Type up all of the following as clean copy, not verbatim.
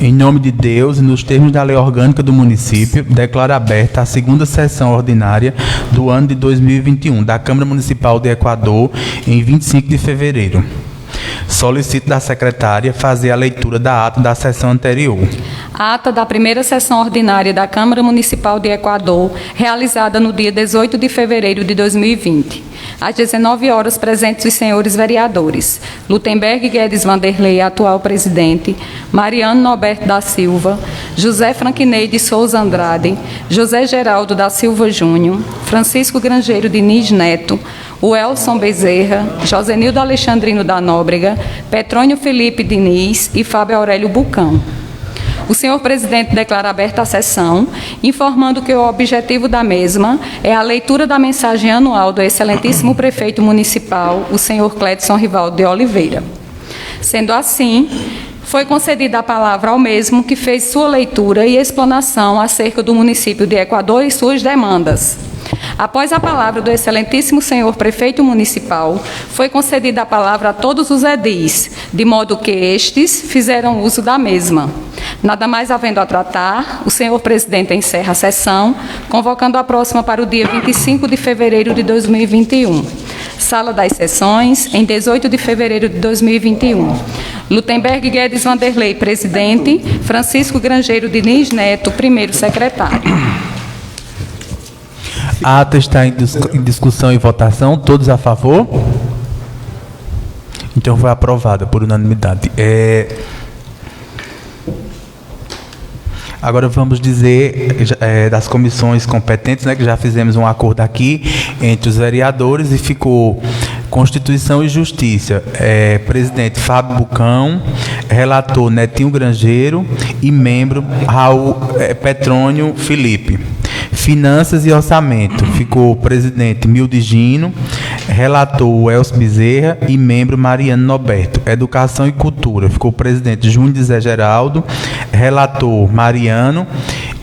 Em nome de Deus e nos termos da lei orgânica do município, declaro aberta a segunda sessão ordinária do ano de 2021 da Câmara Municipal de Equador, em 25 de fevereiro. Solicito da secretária fazer a leitura da ata da sessão anterior. A ata da primeira sessão ordinária da Câmara Municipal de Equador, realizada no dia 18 de fevereiro de 2020. Às 19 horas, presentes os senhores vereadores: Lutemberg Guedes Vanderlei, atual presidente; Mariano Norberto da Silva; José Franquinei de Souza Andrade; José Geraldo da Silva Júnior; Francisco Grangeiro Diniz Neto; Welson Bezerra; Josenildo Alexandrino da Nóbrega; Petrônio Felipe Diniz e Fábio Aurélio Bucão. O senhor presidente declara aberta a sessão, informando que o objetivo da mesma é a leitura da mensagem anual do excelentíssimo prefeito municipal, o senhor Clédson Rivaldo de Oliveira. Sendo assim, foi concedida a palavra ao mesmo, que fez sua leitura e explanação acerca do município de Equador e suas demandas. Após a palavra do excelentíssimo senhor prefeito municipal, foi concedida a palavra a todos os edis, de modo que estes fizeram uso da mesma. Nada mais havendo a tratar, o senhor presidente encerra a sessão, convocando a próxima para o dia 25 de fevereiro de 2021. Sala das Sessões, em 18 de fevereiro de 2021. Lutemberg Guedes Vanderlei, presidente; Francisco Grangeiro Diniz Neto, primeiro secretário. A ata está em discussão e votação. Todos a favor? Então foi aprovada por unanimidade. Agora vamos dizer das comissões competentes, né, que já fizemos um acordo aqui entre os vereadores e ficou Constituição e Justiça. Presidente Fábio Bucão, relator Netinho Grangeiro e membro Petrônio Felipe. Finanças e Orçamento, ficou presidente Milde Gino, relator Elcio Bezerra e membro Mariano Norberto. Educação e Cultura, ficou presidente Júnior de Zé Geraldo, relator Mariano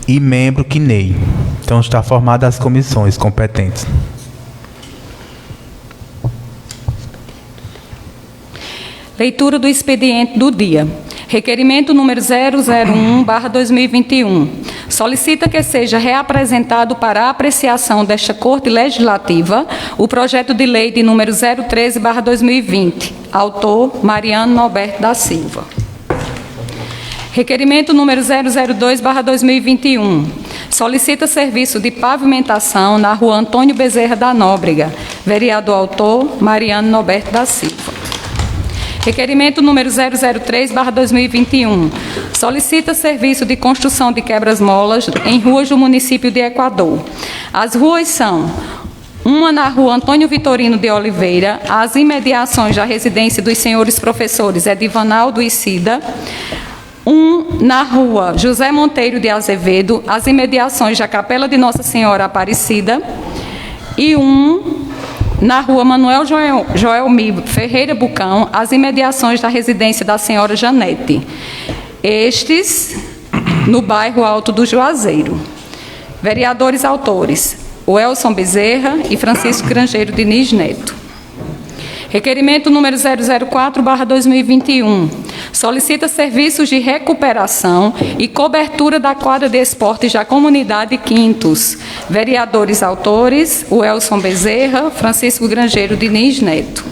e membro Quinei. Então está formada as comissões competentes. Leitura do expediente do dia. Requerimento número 001/2021. Solicita que seja reapresentado para a apreciação desta Corte Legislativa o projeto de lei de número 013/2020. Autor, Mariano Norberto da Silva. Requerimento número 002/2021. Solicita serviço de pavimentação na rua Antônio Bezerra da Nóbrega. Vereador autor, Mariano Norberto da Silva. Requerimento número 003/2021. Solicita serviço de construção de quebras-molas em ruas do município de Equador. As ruas são: uma na rua Antônio Vitorino de Oliveira, às imediações da residência dos senhores professores Edivanaldo e Cida; na rua José Monteiro de Azevedo, às imediações da Capela de Nossa Senhora Aparecida; e na rua Manuel Joelmir Ferreira Bucão, às imediações da residência da senhora Janete. Estes no bairro Alto do Juazeiro. Vereadores autores: Welson Bezerra e Francisco Grangeiro Diniz Neto. Requerimento número 004/2021. Solicita serviços de recuperação e cobertura da quadra de esportes da comunidade Quintos. Vereadores autores: Welson Bezerra, Francisco Grangeiro Diniz Neto.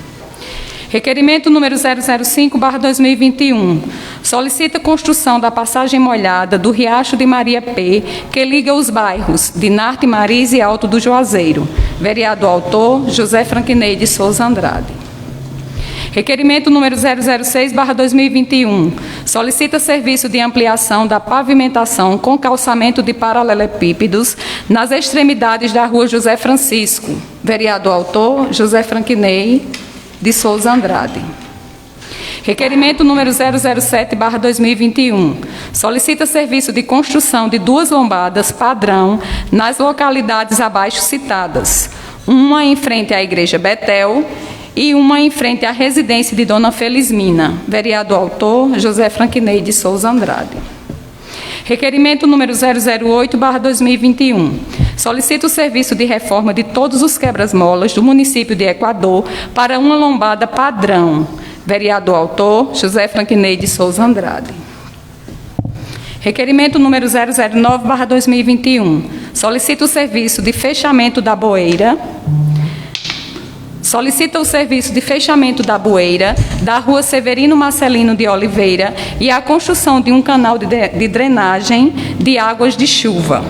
Requerimento número 005/2021. Solicita construção da passagem molhada do Riacho de Maria P, que liga os bairros de Narte Mariz e Alto do Juazeiro. Vereador autor, José Franquinei de Souza Andrade. Requerimento número 006/2021. Solicita serviço de ampliação da pavimentação com calçamento de paralelepípedos nas extremidades da rua José Francisco. Vereador autor, José Franquinei de Souza Andrade. Requerimento número 007/2021. Solicita serviço de construção de 2 lombadas padrão nas localidades abaixo citadas. Uma em frente à Igreja Betel e uma em frente à residência de Dona Felizmina. Vereador autor, José Franquinei de Souza Andrade. Requerimento número 008/2021. Solicita o serviço de reforma de todos os quebras-molas do município de Equador para uma lombada padrão. Vereador autor, José Franquinei de Souza Andrade. Requerimento número 009/2021. Solicita o serviço de fechamento da bueira. Solicita o serviço de fechamento da bueira da Rua Severino Marcelino de Oliveira e a construção de um canal de drenagem de águas de chuva.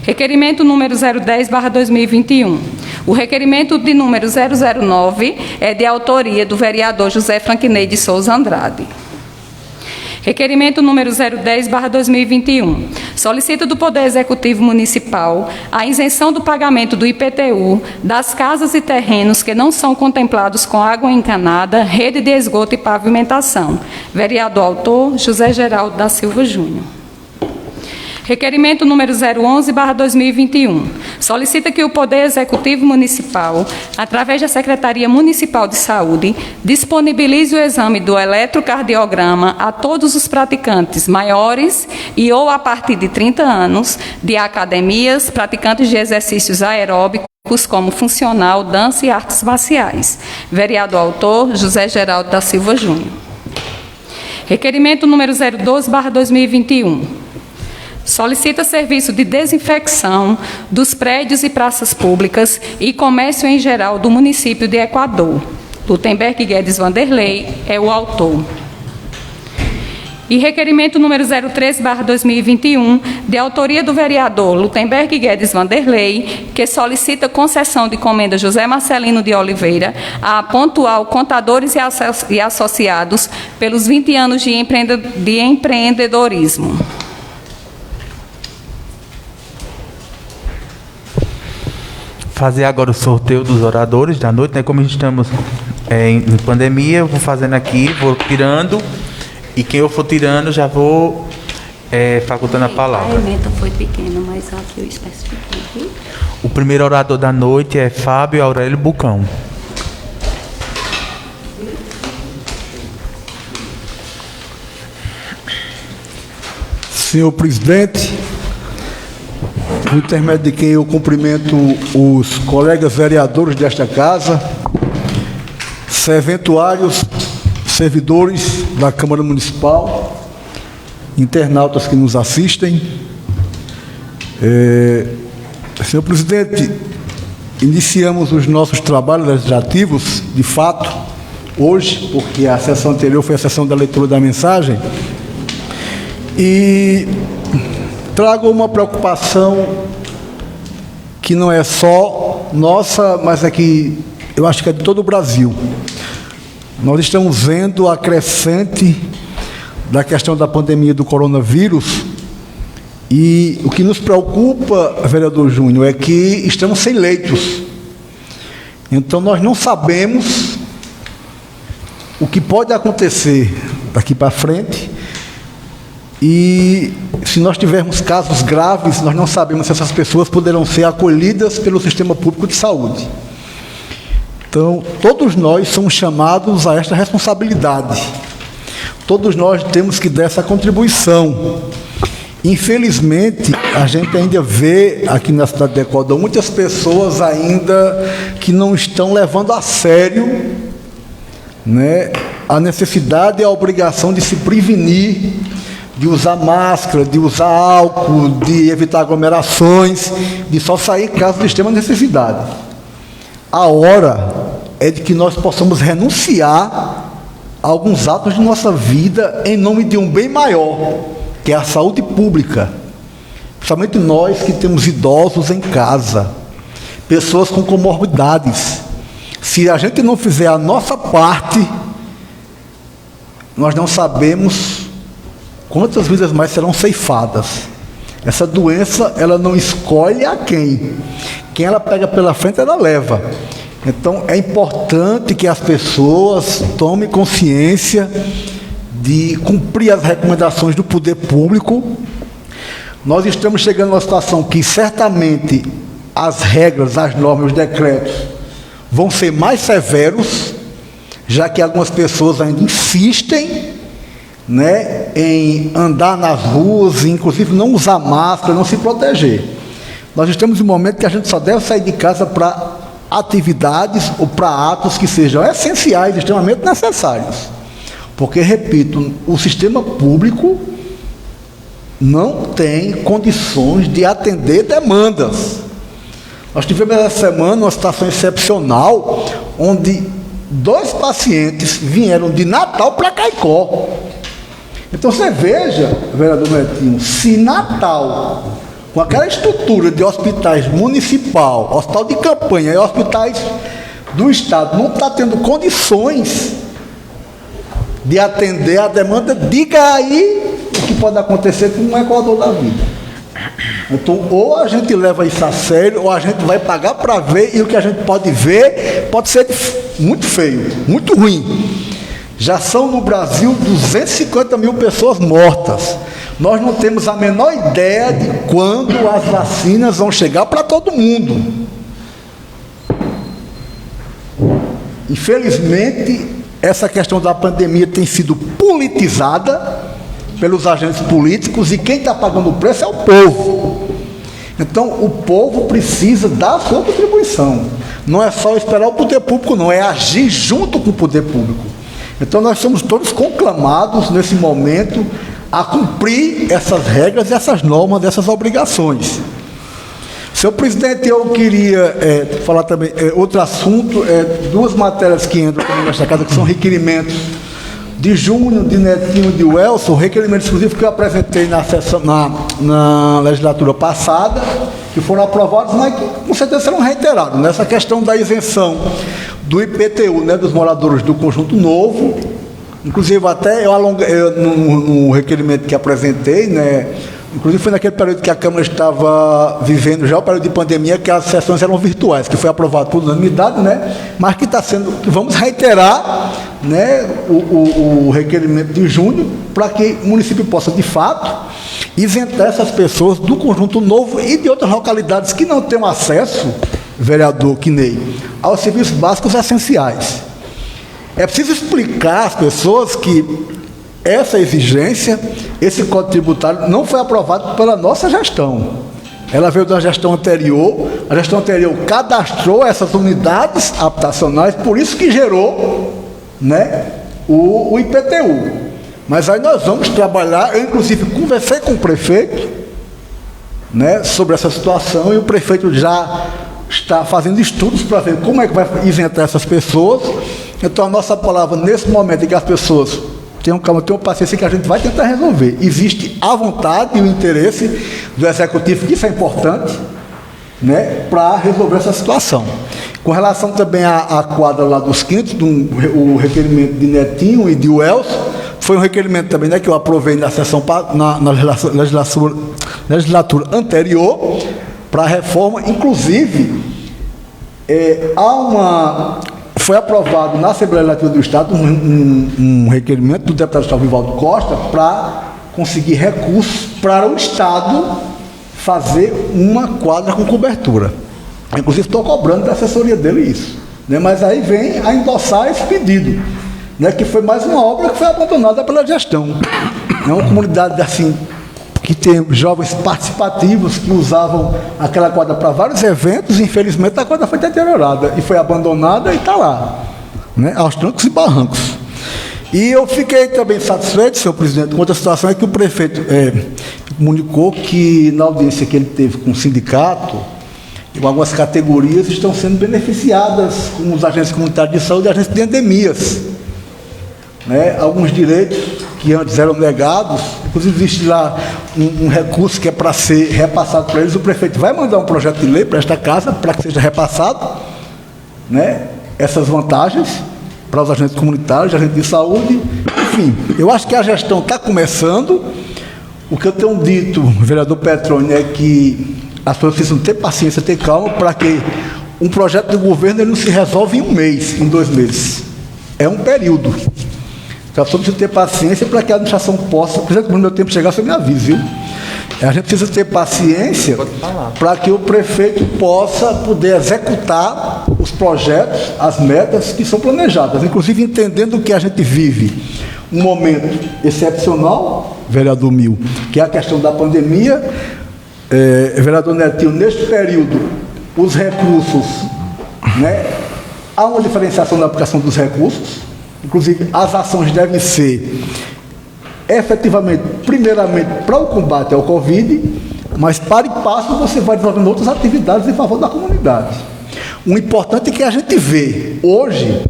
Requerimento número 010/2021. O requerimento de número 009 é de autoria do vereador José Franquinei de Souza Andrade. Requerimento número 010/2021. Solicita do Poder Executivo Municipal a isenção do pagamento do IPTU das casas e terrenos que não são contemplados com água encanada, rede de esgoto e pavimentação. Vereador autor, José Geraldo da Silva Júnior. Requerimento número 011/2021. Solicita que o Poder Executivo Municipal, através da Secretaria Municipal de Saúde, disponibilize o exame do eletrocardiograma a todos os praticantes maiores e ou a partir de 30 anos de academias, praticantes de exercícios aeróbicos como funcional, dança e artes marciais. Vereador autor, José Geraldo da Silva Júnior. Requerimento número 012/2021. Solicita serviço de desinfecção dos prédios e praças públicas e comércio em geral do município de Equador. Lutemberg Guedes Vanderlei é o autor. E requerimento número 013/2021, de autoria do vereador Lutemberg Guedes Vanderlei, que solicita concessão de comenda José Marcelino de Oliveira a Pontual Contadores e Associados pelos 20 anos de empreendedorismo. Fazer agora o sorteio dos oradores da noite, né? Como estamos em pandemia, eu vou fazendo aqui, vou tirando, e quem eu for tirando, já vou facultando a palavra. A emenda foi pequena, mas aqui eu especifiquei, viu? O primeiro orador da noite é Fábio Aurélio Bucão. Senhor presidente, por intermédio de quem eu cumprimento os colegas vereadores desta casa, serventuários, servidores da Câmara Municipal, internautas que nos assistem. Senhor presidente, iniciamos os nossos trabalhos legislativos, de fato, hoje, porque a sessão anterior foi a sessão da leitura da mensagem, e trago uma preocupação que não é só nossa, mas é que eu acho que é de todo o Brasil. Nós estamos vendo a crescente da questão da pandemia do coronavírus e o que nos preocupa, vereador Júnior, é que estamos sem leitos. Então nós não sabemos o que pode acontecer daqui para frente. E se nós tivermos casos graves, nós não sabemos se essas pessoas poderão ser acolhidas pelo sistema público de saúde. Então, todos nós somos chamados a esta responsabilidade. Todos nós temos que dar essa contribuição. Infelizmente, a gente ainda vê aqui na cidade de Equador muitas pessoas ainda que não estão levando a sério, né, a necessidade e a obrigação de se prevenir, de usar máscara, de usar álcool, de evitar aglomerações, de só sair em caso de extrema necessidade. A hora é de que nós possamos renunciar a alguns atos de nossa vida em nome de um bem maior, que é a saúde pública. Principalmente nós que temos idosos em casa, pessoas com comorbidades. Se a gente não fizer a nossa parte, nós não sabemos quantas vidas mais serão ceifadas. Essa doença, ela não escolhe a quem. Quem ela pega pela frente, ela leva. Então, é importante que as pessoas tomem consciência de cumprir as recomendações do poder público. Nós estamos chegando a uma situação que, certamente, as regras, as normas, os decretos vão ser mais severos, já que algumas pessoas ainda insistem, né, em andar nas ruas, inclusive não usar máscara, não se proteger. Nós estamos em um momento que a gente só deve sair de casa para atividades ou para atos que sejam essenciais, extremamente necessários. Porque, repito, o sistema público não tem condições de atender demandas. Nós tivemos essa semana uma situação excepcional, onde 2 pacientes vieram de Natal para Caicó. Então você veja, vereador Netinho, se Natal, com aquela estrutura de hospitais municipal, hospital de campanha e hospitais do Estado, não está tendo condições de atender a demanda, diga aí o que pode acontecer com um Equador da vida. Então, ou a gente leva isso a sério, ou a gente vai pagar para ver, e o que a gente pode ver pode ser muito feio, muito ruim. Já são no Brasil 250 mil pessoas mortas. Nós não temos a menor ideia de quando as vacinas vão chegar para todo mundo. Infelizmente, essa questão da pandemia tem sido politizada pelos agentes políticos, e quem está pagando o preço é o povo. Então, o povo precisa dar a sua contribuição. Não é só esperar o poder público, não, é agir junto com o poder público. Então, nós somos todos conclamados, nesse momento, a cumprir essas regras, essas normas, essas obrigações. Senhor presidente, eu queria falar também outro assunto, 2 matérias que entram nesta casa, que são requerimentos de Júnior, de Netinho e de Welson, requerimentos exclusivos que eu apresentei na legislatura passada, que foram aprovados, mas que com certeza serão reiterados. Nessa questão da isenção do IPTU, né, dos moradores do Conjunto Novo, inclusive até no requerimento que apresentei, né, inclusive foi naquele período que a Câmara estava vivendo já o período de pandemia, que as sessões eram virtuais, que foi aprovado por unanimidade, né, mas que está sendo, que vamos reiterar, né, o requerimento de Júnior, para que o município possa, de fato, isentar essas pessoas do Conjunto Novo e de outras localidades que não têm acesso, vereador Quinei, aos serviços básicos essenciais. É preciso explicar às pessoas que essa exigência, esse Código Tributário, não foi aprovado pela nossa gestão. Ela veio da gestão anterior, a gestão anterior cadastrou essas unidades habitacionais, por isso que gerou, né, o IPTU. Mas aí nós vamos trabalhar, eu inclusive conversei com o prefeito, né, sobre essa situação, e o prefeito já está fazendo estudos para ver como é que vai isentar essas pessoas. Então a nossa palavra nesse momento é que as pessoas tenham calma, tenham paciência, que a gente vai tentar resolver. Existe a vontade e o interesse do Executivo, que isso é importante, né, para resolver essa situação. Com relação também à quadra lá dos Quintos, o requerimento de Netinho e de Welson, foi um requerimento também, né, que eu aprovei na sessão, na legislatura anterior, para a reforma. Inclusive, foi aprovado na Assembleia Legislativa do Estado um requerimento do deputado estadual Vivaldo Costa para conseguir recursos para o Estado fazer uma quadra com cobertura. Inclusive, estou cobrando da assessoria dele isso, né? Mas aí vem a endossar esse pedido, né? Que foi mais uma obra que foi abandonada pela gestão. É uma comunidade assim, que tem jovens participativos que usavam aquela quadra para vários eventos, e infelizmente a quadra foi deteriorada e foi abandonada e está lá, né, aos trancos e barrancos. E eu fiquei também satisfeito, senhor presidente, com outra situação, é que o prefeito comunicou que na audiência que ele teve com o sindicato, algumas categorias estão sendo beneficiadas, como os agentes comunitários de saúde e agentes de endemias, né, alguns direitos que antes eram negados. Inclusive existe lá um recurso que é para ser repassado para eles. O prefeito vai mandar um projeto de lei para esta casa, para que seja repassado, né, essas vantagens para os agentes comunitários, agentes de saúde. Enfim, eu acho que a gestão está começando. O que eu tenho dito, vereador Petroni, é que as pessoas precisam ter paciência, ter calma, para que um projeto do governo ele não se resolve em 1 mês, em 2 meses. É um período. Então, só precisa ter paciência para que a administração possa, por exemplo, quando o meu tempo chegar, você me avise, viu? A gente precisa ter paciência para que o prefeito possa poder executar os projetos, as metas que são planejadas, inclusive entendendo que a gente vive um momento excepcional, vereador Mil, que é a questão da pandemia. Vereador Netinho, neste período, os recursos né? Há uma diferenciação na aplicação dos recursos, inclusive as ações devem ser efetivamente, primeiramente, para o combate ao Covid, mas para e passo você vai desenvolvendo outras atividades em favor da comunidade. O importante é que a gente vê hoje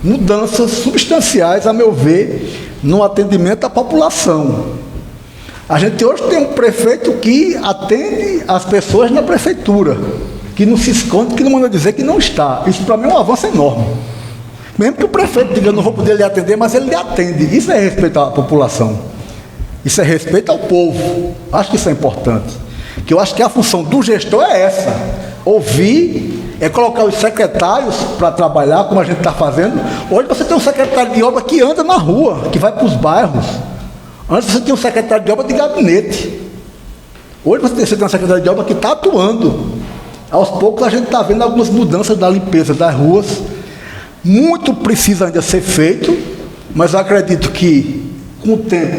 mudanças substanciais, a meu ver, no atendimento à população. A gente hoje tem um prefeito que atende as pessoas na prefeitura, que não se esconde, que não manda dizer que não está. Isso para mim é um avanço enorme. Mesmo que o prefeito diga, não vou poder lhe atender, mas ele lhe atende. Isso é respeito à população. Isso é respeito ao povo. Acho que isso é importante. Que eu acho que a função do gestor é essa. Ouvir, é colocar os secretários para trabalhar, como a gente está fazendo. Hoje você tem um secretário de obra que anda na rua, que vai para os bairros. Antes você tinha um secretário de obra de gabinete. Hoje você tem um secretário de obra que está atuando. Aos poucos a gente está vendo algumas mudanças da limpeza das ruas. Muito precisa ainda ser feito, mas eu acredito que com o tempo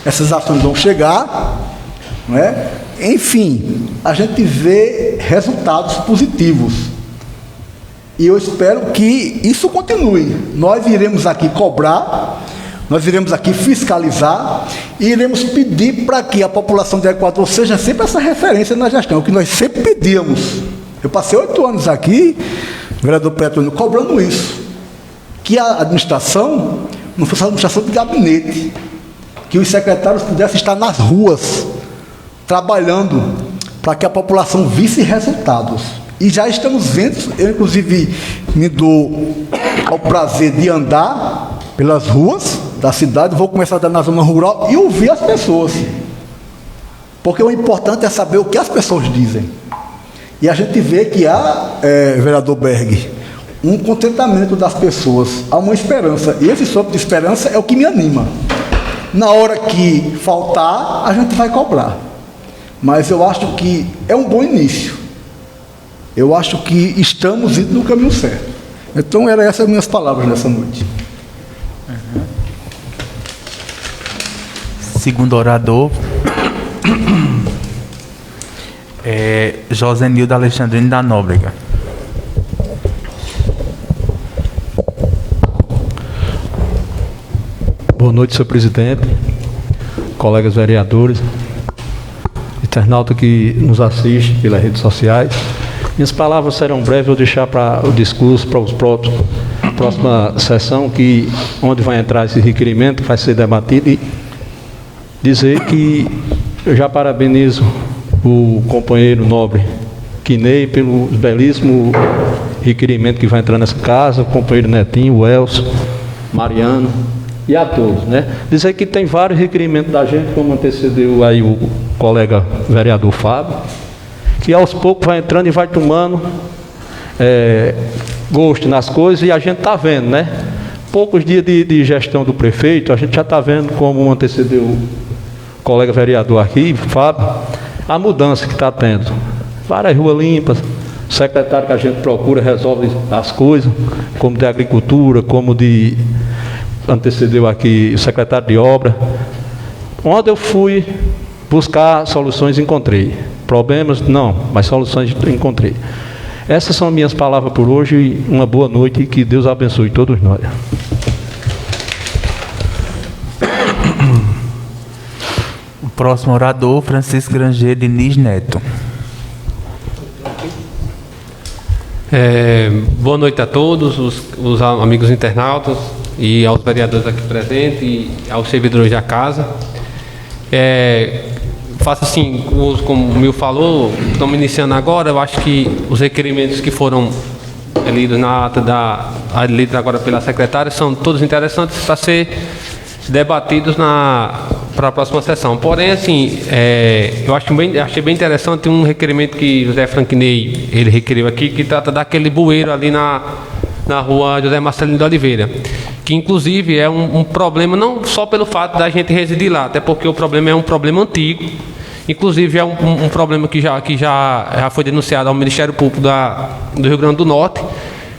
essas ações vão chegar, não é? Enfim, a gente vê resultados positivos. E eu espero que isso continue. Nós iremos aqui cobrar, nós iremos aqui fiscalizar e iremos pedir para que a população de Equador seja sempre essa referência na gestão, o que nós sempre pedíamos. Eu passei 8 anos aqui, vereador Petrônio, cobrando isso. Que a administração não fosse a administração de gabinete, que os secretários pudessem estar nas ruas, trabalhando, para que a população visse resultados. E já estamos vendo, eu inclusive me dou ao prazer de andar pelas ruas da cidade, vou começar a andar na zona rural e ouvir as pessoas. Porque o importante é saber o que as pessoas dizem. E a gente vê que há, vereador Berg, um contentamento das pessoas, há uma esperança. E esse sopro de esperança é o que me anima. Na hora que faltar, a gente vai cobrar. Mas eu acho que é um bom início. Eu acho que estamos indo no caminho certo. Então, eram essas as minhas palavras nessa noite. Segundo orador, Josenildo Alexandrino da Nóbrega. Boa noite, senhor presidente, colegas vereadores, internauta que nos assiste pelas redes sociais. Minhas palavras serão breves, vou deixar para o discurso, para os próxima sessão, onde vai entrar esse requerimento, vai ser debatido, e dizer que eu já parabenizo o companheiro nobre Quinei pelo belíssimo requerimento que vai entrar nessa casa, o companheiro Netinho, o Elcio, Mariano e a todos, né? Dizer que tem vários requerimentos da gente, como antecedeu aí o colega vereador Fábio, que aos poucos vai entrando e vai tomando gosto nas coisas, e a gente está vendo, né? Poucos dias de gestão do prefeito, a gente já está vendo, como antecedeu o colega vereador aqui, Fábio, a mudança que está tendo. Várias ruas limpas, o secretário que a gente procura resolve as coisas, como de agricultura, como de... antecedeu aqui o secretário de obra. Onde eu fui buscar soluções, encontrei. Problemas, não, mas soluções encontrei. Essas são minhas palavras por hoje. Uma boa noite e que Deus abençoe todos nós. O próximo orador, Francisco Granger Diniz Neto. Boa noite a todos os amigos internautas e aos vereadores aqui presentes e aos servidores da casa. Faço assim, como o Mil falou, estamos iniciando agora. Eu acho que os requerimentos que foram lidos na ata lidos agora pela secretária são todos interessantes para ser debatidos para a próxima sessão. Porém, assim, eu achei bem interessante um requerimento que José Franquinei ele requeriu aqui, que trata daquele bueiro ali na rua José Marcelino de Oliveira, que inclusive é um problema não só pelo fato da gente residir lá, até porque o problema é um problema antigo, inclusive é um problema que já foi denunciado ao Ministério Público do Rio Grande do Norte,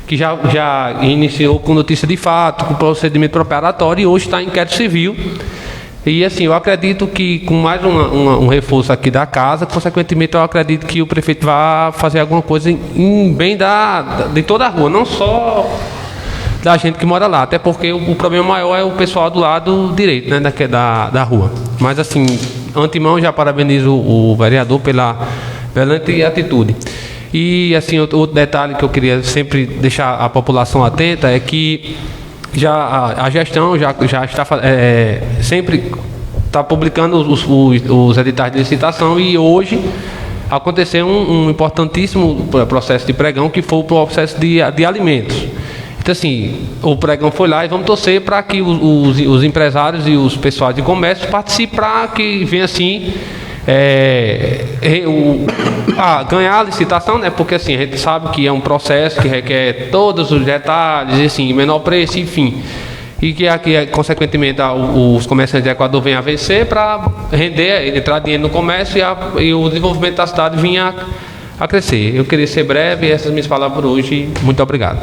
que já iniciou com notícia de fato, com procedimento preparatório, e hoje está em inquérito civil, E assim, eu acredito que com mais um reforço aqui da casa, consequentemente eu acredito que o prefeito vai fazer alguma coisa em bem de toda a rua, não só da gente que mora lá, até porque o problema maior é o pessoal do lado direito, né, da rua. Mas assim, antemão já parabenizo o vereador pela excelente atitude. E assim, outro detalhe que eu queria sempre deixar a população atenta é que a gestão já está sempre está publicando os editais de licitação, e hoje aconteceu um importantíssimo processo de pregão, que foi o processo de alimentos. Então assim, o pregão foi lá e vamos torcer para que os empresários e os pessoais de comércio participem, para que venha assim ganhar a licitação, né? Porque assim, a gente sabe que é um processo que requer todos os detalhes, assim, menor preço, enfim, e que aqui, consequentemente, os comerciantes de Equador venham a vencer para render, entrar dinheiro no comércio e o desenvolvimento da cidade vinha a crescer. Eu queria ser breve, essas minhas palavras por hoje. Muito obrigado.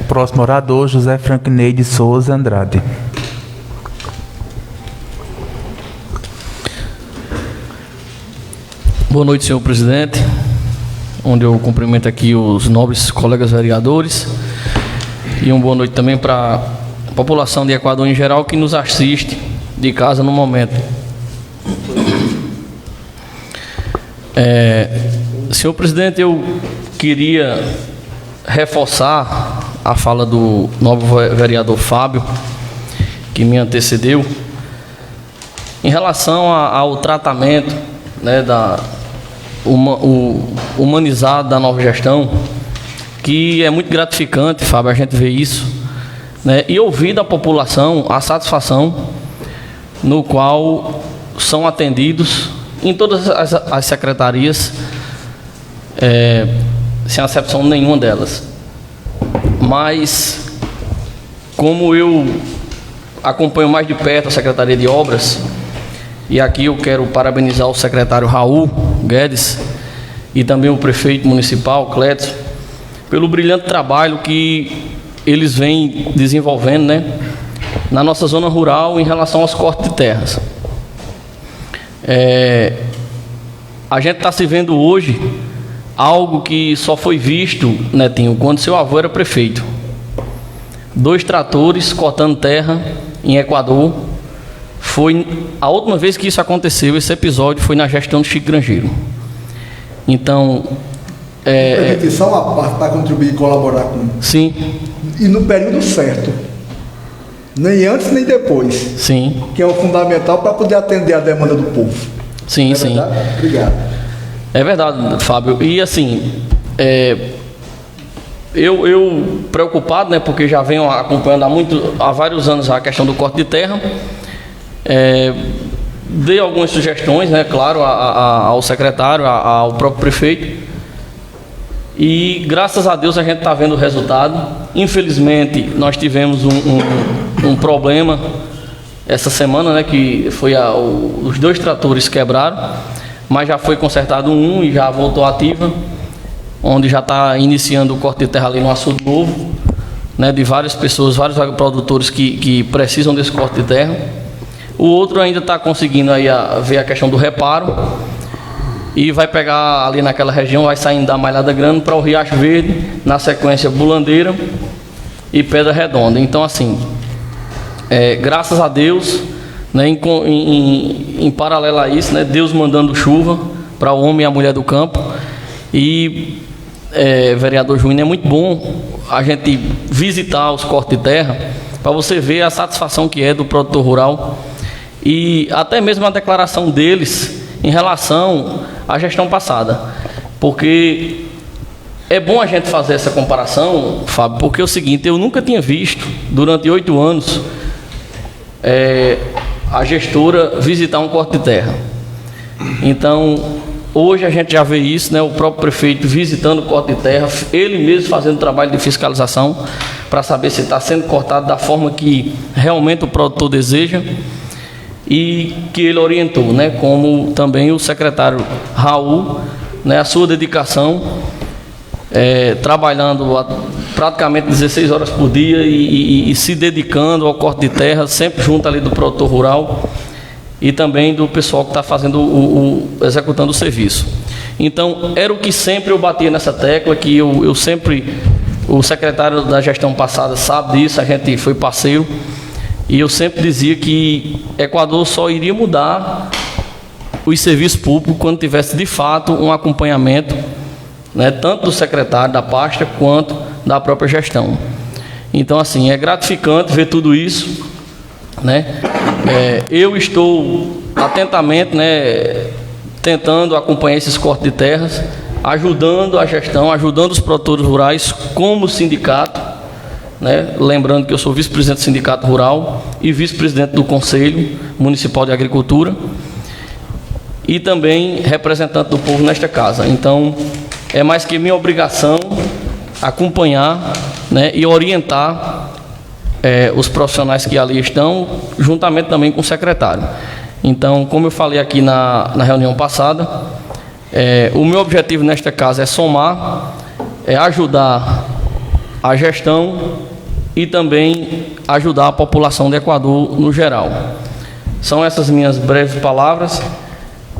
Próximo orador, José Franquinei de Souza Andrade. Boa noite, senhor presidente, onde eu cumprimento aqui os nobres colegas vereadores, e uma boa noite também para a população de Equador em geral que nos assiste de casa no momento. Senhor presidente, eu queria reforçar a fala do nobre vereador Fábio, que me antecedeu, em relação ao tratamento, né, humanizado da nova gestão, que é muito gratificante, Fábio, a gente vê isso, né, e ouvir da população a satisfação no qual são atendidos em todas as secretarias, sem acepção nenhuma delas. Mas, como eu acompanho mais de perto a Secretaria de Obras, e aqui eu quero parabenizar o secretário Raul Guedes e também o prefeito municipal, Clécio, pelo brilhante trabalho que eles vêm desenvolvendo, né, na nossa zona rural em relação aos cortes de terras. A gente está se vendo hoje algo que só foi visto, Netinho, quando seu avô era prefeito. 2 tratores cortando terra em Equador. Foi a última vez que isso aconteceu. Esse episódio foi na gestão do Chico Grangeiro. Então, só uma parte para contribuir e colaborar com. Sim. E no período certo. Nem antes nem depois. Sim. Que é o fundamental para poder atender a demanda do povo. Sim, sim. Obrigado. É verdade, Fábio. E assim, eu preocupado, né, porque já venho acompanhando há vários anos a questão do corte de terra. Dei algumas sugestões, né, claro, ao secretário, ao próprio prefeito, e graças a Deus a gente está vendo o resultado. Infelizmente nós tivemos um problema essa semana, né, que foi os 2 tratores quebraram, mas já foi consertado um e já voltou ativa, onde já está iniciando o corte de terra ali no Açude Novo, né, de várias pessoas, vários agricultores que precisam desse corte de terra. O outro ainda está conseguindo aí ver a questão do reparo, e vai pegar ali naquela região, vai saindo da Malhada Grande para o Riacho Verde, na sequência Bulandeira e Pedra Redonda. Então assim, graças a Deus, né, em paralelo a isso, né, Deus mandando chuva para o homem e a mulher do campo. E vereador Juíno, é muito bom a gente visitar os cortes de terra para você ver a satisfação que é do produtor rural, e até mesmo a declaração deles em relação à gestão passada, porque é bom a gente fazer essa comparação, Fábio, porque é o seguinte: eu nunca tinha visto durante 8 anos a gestora visitar um corte de terra. Então hoje a gente já vê isso, né? O próprio prefeito visitando o corte de terra, ele mesmo fazendo trabalho de fiscalização para saber se está sendo cortado da forma que realmente o produtor deseja, e que ele orientou, né? Como também o secretário Raul, né? A sua dedicação trabalhando praticamente 16 horas por dia e se dedicando ao corte de terra, sempre junto ali do produtor rural e também do pessoal que está fazendo executando o serviço. Então, era o que sempre eu batia nessa tecla, que eu sempre, o secretário da gestão passada sabe disso, a gente foi parceiro, e eu sempre dizia que Equador só iria mudar os serviços públicos quando tivesse de fato um acompanhamento, né, tanto do secretário da pasta quanto da própria gestão. Então, assim, é gratificante ver tudo isso, né? Eu estou atentamente, né, tentando acompanhar esses cortes de terras, ajudando a gestão, ajudando os produtores rurais como sindicato, né? Lembrando que eu sou vice-presidente do Sindicato Rural e vice-presidente do Conselho Municipal de Agricultura e também representante do povo nesta casa. Então, é mais que minha obrigação acompanhar, né, e orientar os profissionais que ali estão, juntamente também com o secretário. Então, como eu falei aqui na reunião passada, o meu objetivo nesta casa é somar, ajudar a gestão e também ajudar a população do Equador no geral. São essas minhas breves palavras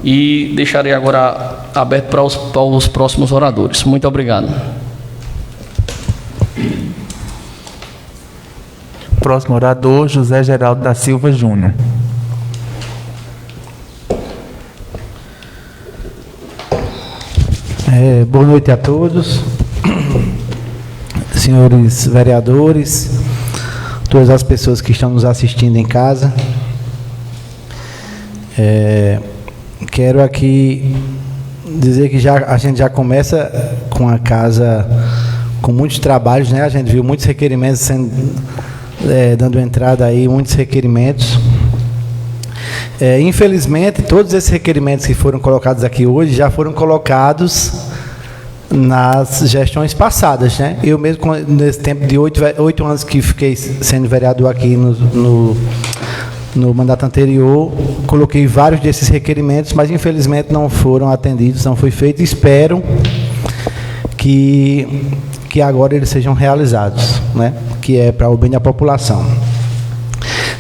e deixarei agora aberto para os próximos oradores. Muito obrigado. Próximo orador, José Geraldo da Silva Júnior. Boa noite a todos, senhores vereadores, todas as pessoas que estão nos assistindo em casa. Quero aqui dizer que a gente já começa com a casa com muitos trabalhos, né? A gente viu muitos requerimentos dando entrada aí, muitos requerimentos. Infelizmente, todos esses requerimentos que foram colocados aqui hoje já foram colocados nas gestões passadas, né? Eu mesmo, nesse tempo de 8 anos que fiquei sendo vereador aqui no mandato anterior, coloquei vários desses requerimentos, mas infelizmente não foram atendidos, não foi feito. Espero que agora eles sejam realizados, né? Que é para o bem da população.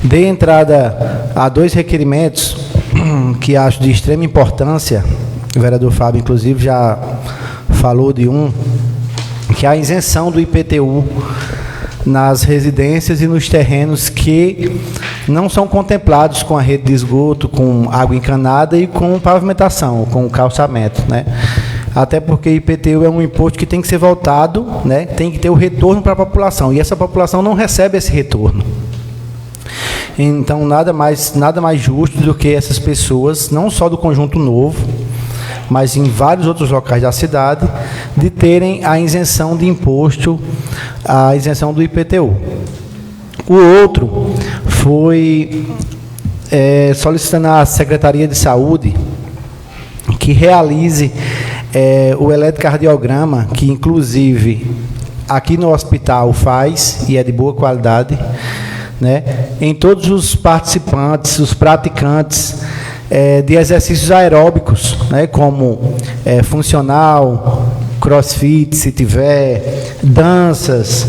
Dei entrada a 2 requerimentos que acho de extrema importância. O vereador Fábio, inclusive, já falou de um, que é a isenção do IPTU nas residências e nos terrenos que não são contemplados com a rede de esgoto, com água encanada e com pavimentação, com calçamento, né? Até porque IPTU é um imposto que tem que ser voltado, né? Tem que ter o retorno para a população, e essa população não recebe esse retorno. Então, nada mais justo do que essas pessoas, não só do Conjunto Novo, mas em vários outros locais da cidade, de terem a isenção de imposto, a isenção do IPTU. O outro foi solicitando à Secretaria de Saúde que realize o eletrocardiograma, que inclusive aqui no hospital faz, e é de boa qualidade, né, em todos os participantes, os praticantes de exercícios aeróbicos, né, como funcional, crossfit, se tiver, danças,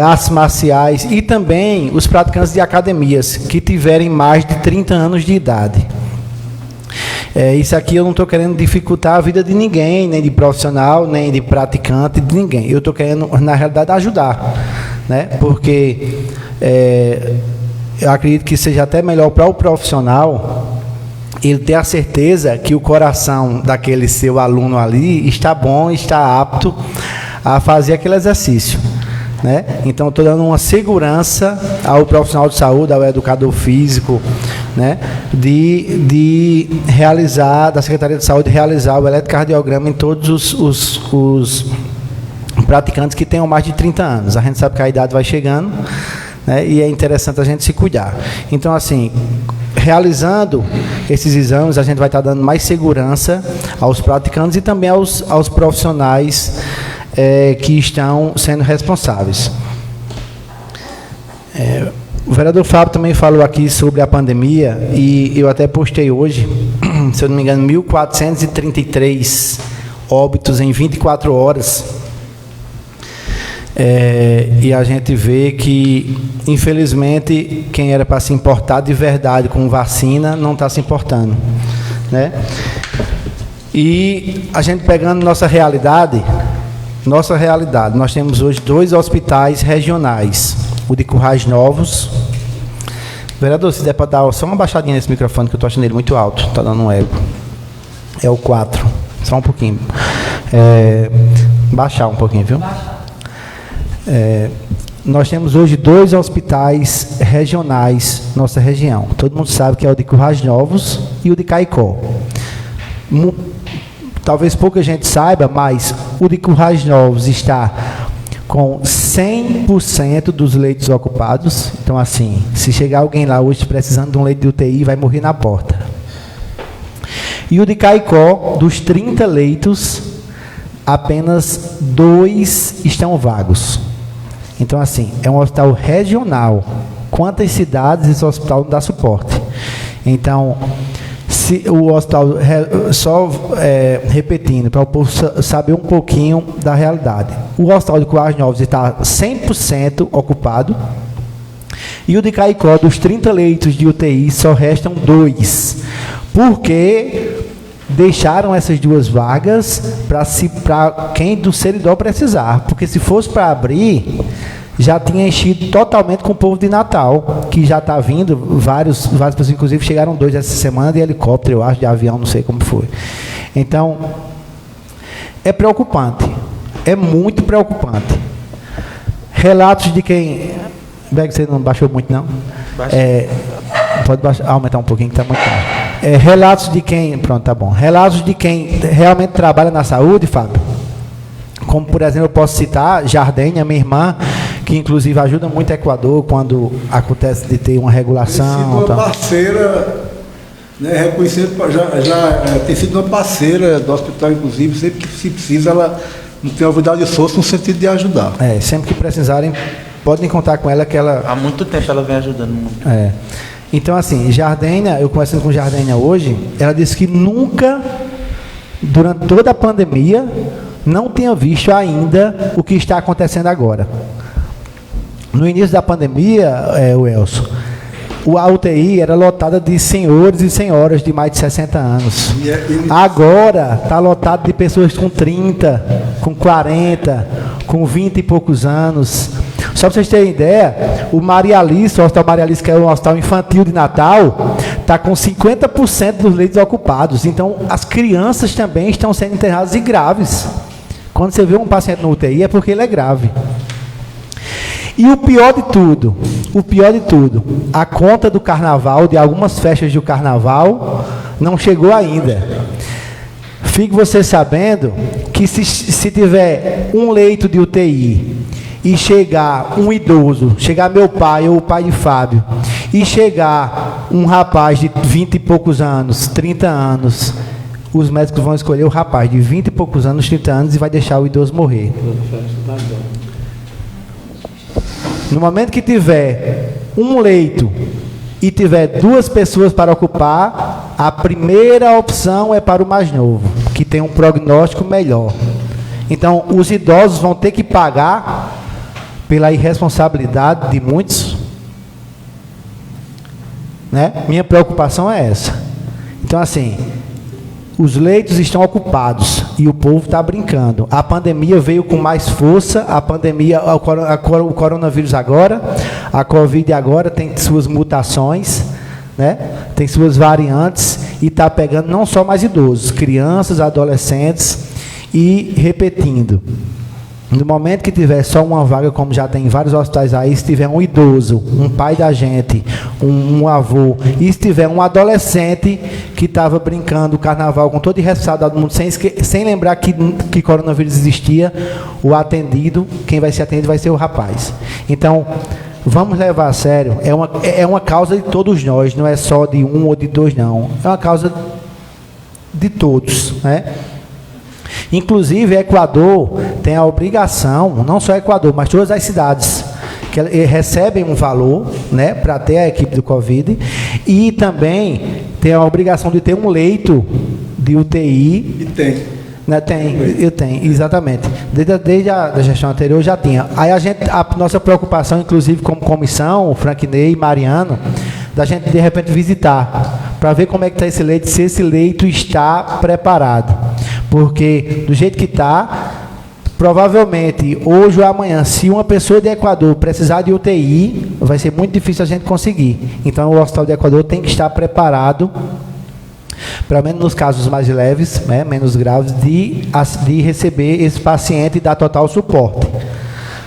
artes marciais, e também os praticantes de academias que tiverem mais de 30 anos de idade. Isso aqui eu não estou querendo dificultar a vida de ninguém, nem de profissional, nem de praticante, de ninguém. Eu estou querendo, na realidade, ajudar, né? Porque eu acredito que seja até melhor para o profissional ele ter a certeza que o coração daquele seu aluno ali está bom, está apto a fazer aquele exercício, né? Então, estou dando uma segurança ao profissional de saúde, ao educador físico, né, de realizar, da Secretaria de Saúde, realizar o eletrocardiograma em todos os praticantes que tenham mais de 30 anos. A gente sabe que a idade vai chegando, né, e é interessante a gente se cuidar. Então, assim, realizando esses exames, a gente vai estar dando mais segurança aos praticantes e também aos profissionais que estão sendo responsáveis. O vereador Fábio também falou aqui sobre a pandemia, e eu até postei hoje, se eu não me engano, 1.433 óbitos em 24 horas E a gente vê que, infelizmente, quem era para se importar de verdade com vacina não está se importando, né? E a gente pegando nossa realidade, nós temos hoje 2 hospitais regionais, o de Currais Novos. Vereador, se der para dar só uma baixadinha nesse microfone, que eu estou achando ele muito alto, está dando um eco. É o 4, só um pouquinho. Baixar um pouquinho, viu? Nós temos hoje 2 hospitais regionais na nossa região. Todo mundo sabe que é o de Currais Novos e o de Caicó. Talvez pouca gente saiba, mas o de Currais Novos está com 100% dos leitos ocupados. Então, assim, se chegar alguém lá hoje precisando de um leito de UTI, vai morrer na porta. E o de Caicó, dos 30 leitos, apenas 2 estão vagos. Então, assim, é um hospital regional. Quantas cidades esse hospital não dá suporte? Então, se o hospital, repetindo, para o povo saber um pouquinho da realidade. O hospital de Currais Novos está 100% ocupado. E o de Caicó, dos 30 leitos de UTI, só restam 2. Porque deixaram essas 2 vagas para quem do Seridó precisar. Porque se fosse para abrir, já tinha enchido totalmente com o povo de Natal, que já está vindo, várias pessoas, inclusive chegaram 2 essa semana de helicóptero, eu acho, de avião, não sei como foi. Então, é preocupante, é muito preocupante. Relatos de quem... Beg, você não baixou muito, não? Pode aumentar um pouquinho, que está muito caro. Relatos de quem... Pronto, tá bom. Relatos de quem realmente trabalha na saúde, Fábio. Como, por exemplo, eu posso citar Jardênia, minha irmã, que inclusive ajuda muito o Equador quando acontece de ter uma regulação. Tem sido uma parceira, né, reconhecida, tem sido uma parceira do hospital, inclusive, sempre que se precisa, ela não tem novidade de esforço no sentido de ajudar. Sempre que precisarem, podem contar com ela, que ela... Há muito tempo ela vem ajudando muito. Então, assim, Jardênia, eu conversando com Jardênia hoje, ela disse que nunca, durante toda a pandemia, não tinha visto ainda o que está acontecendo agora. No início da pandemia, Welson, a UTI era lotada de senhores e senhoras de mais de 60 anos. Agora está lotado de pessoas com 30, com 40, com 20 e poucos anos. Só para vocês terem ideia, o Maria Alice, o Hospital Maria Alice, que é um hospital infantil de Natal, está com 50% dos leitos ocupados. Então, as crianças também estão sendo internadas e graves. Quando você vê um paciente no UTI, é porque ele é grave. E o pior de tudo, a conta do carnaval, de algumas festas do carnaval, não chegou ainda. Fique você sabendo que se tiver um leito de UTI e chegar um idoso, chegar meu pai ou o pai de Fábio, e chegar um rapaz de 20 e poucos anos, 30 anos, os médicos vão escolher o rapaz de 20 e poucos anos, 30 anos, e vai deixar o idoso morrer. No momento que tiver um leito e tiver 2 pessoas para ocupar, a primeira opção é para o mais novo, que tem um prognóstico melhor. Então, os idosos vão ter que pagar pela irresponsabilidade de muitos, né? Minha preocupação é essa. Então, assim, os leitos estão ocupados e o povo está brincando. A pandemia veio com mais força, o coronavírus agora, a Covid agora tem suas mutações, né? Tem suas variantes e está pegando não só mais idosos, crianças, adolescentes e repetindo. No momento que tiver só uma vaga, como já tem em vários hospitais aí, se tiver um idoso, um pai da gente, um avô, e se tiver um adolescente que estava brincando o carnaval com todo o responsabilidade do mundo, sem lembrar que coronavírus existia, o atendido, quem vai ser atendido vai ser o rapaz. Então, vamos levar a sério, é uma causa de todos nós, não é só de um ou de 2, não. É uma causa de todos, né? Inclusive, Equador tem a obrigação, não só Equador, mas todas as cidades, que recebem um valor, né, para ter a equipe do Covid, e também tem a obrigação de ter um leito de UTI. E tem. Né, eu tenho, exatamente. Desde a gestão anterior já tinha. Aí a nossa preocupação, inclusive como comissão, o Franquinei e Mariano, da gente de repente visitar, para ver como é que está esse leito, se esse leito está preparado. Porque do jeito que está, provavelmente, hoje ou amanhã, se uma pessoa de Equador precisar de UTI, vai ser muito difícil a gente conseguir. Então, o Hospital de Equador tem que estar preparado, pelo menos nos casos mais leves, né, menos graves, de receber esse paciente e dar total suporte.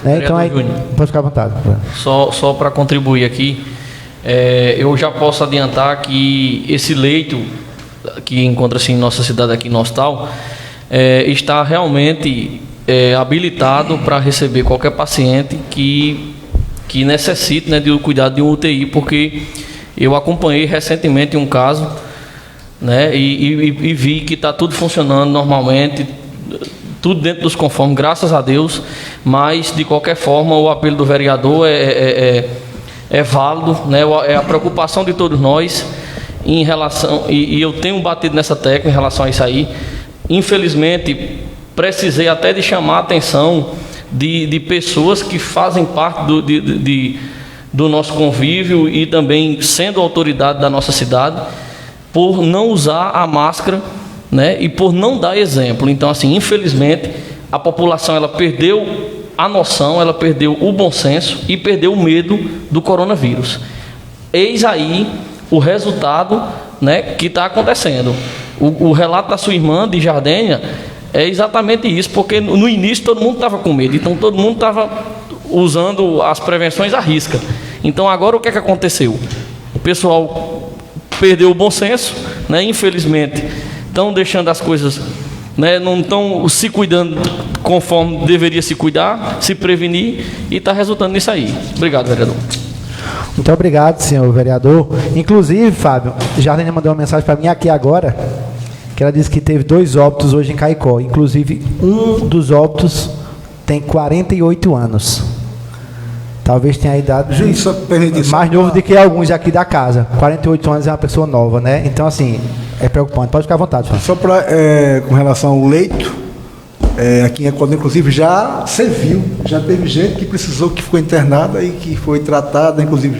Né? Então, aí, pode ficar à vontade. Só para contribuir aqui, eu já posso adiantar que esse leito que encontra-se em nossa cidade, aqui no hospital, está realmente habilitado para receber qualquer paciente que necessite, né, do cuidado de um UTI, porque eu acompanhei recentemente um caso, né, e vi que está tudo funcionando normalmente, tudo dentro dos conformes, graças a Deus. Mas de qualquer forma o apelo do vereador é válido, né, é a preocupação de todos nós em relação, e eu tenho batido nessa tecla em relação a isso aí. Infelizmente precisei até de chamar a atenção de pessoas que fazem parte do nosso convívio e também sendo autoridade da nossa cidade, por não usar a máscara, né, e por não dar exemplo. Então, assim, infelizmente, a população ela perdeu a noção, ela perdeu o bom senso e perdeu o medo do coronavírus. Eis aí o resultado, né, que está acontecendo. O relato da sua irmã de Jardênia é exatamente isso, porque no início todo mundo estava com medo, então todo mundo estava usando as prevenções à risca. Então agora o que é que aconteceu? O pessoal perdeu o bom senso, né? Infelizmente estão deixando as coisas, né? Não estão se cuidando conforme deveria se cuidar, se prevenir, e está resultando nisso aí. Obrigado, vereador. Muito obrigado, senhor vereador. Inclusive, Fábio, Jardine mandou uma mensagem para mim aqui agora, que ela disse que teve 2 óbitos hoje em Caicó. Inclusive, um dos óbitos tem 48 anos. Talvez tenha a idade mais novo do que alguns aqui da casa. 48 anos é uma pessoa nova, né? Então, assim, é preocupante. Pode ficar à vontade, Fábio. Só para, com relação ao leito, aqui em Equador, inclusive, já serviu. Já teve gente que precisou, que ficou internada e que foi tratada, inclusive,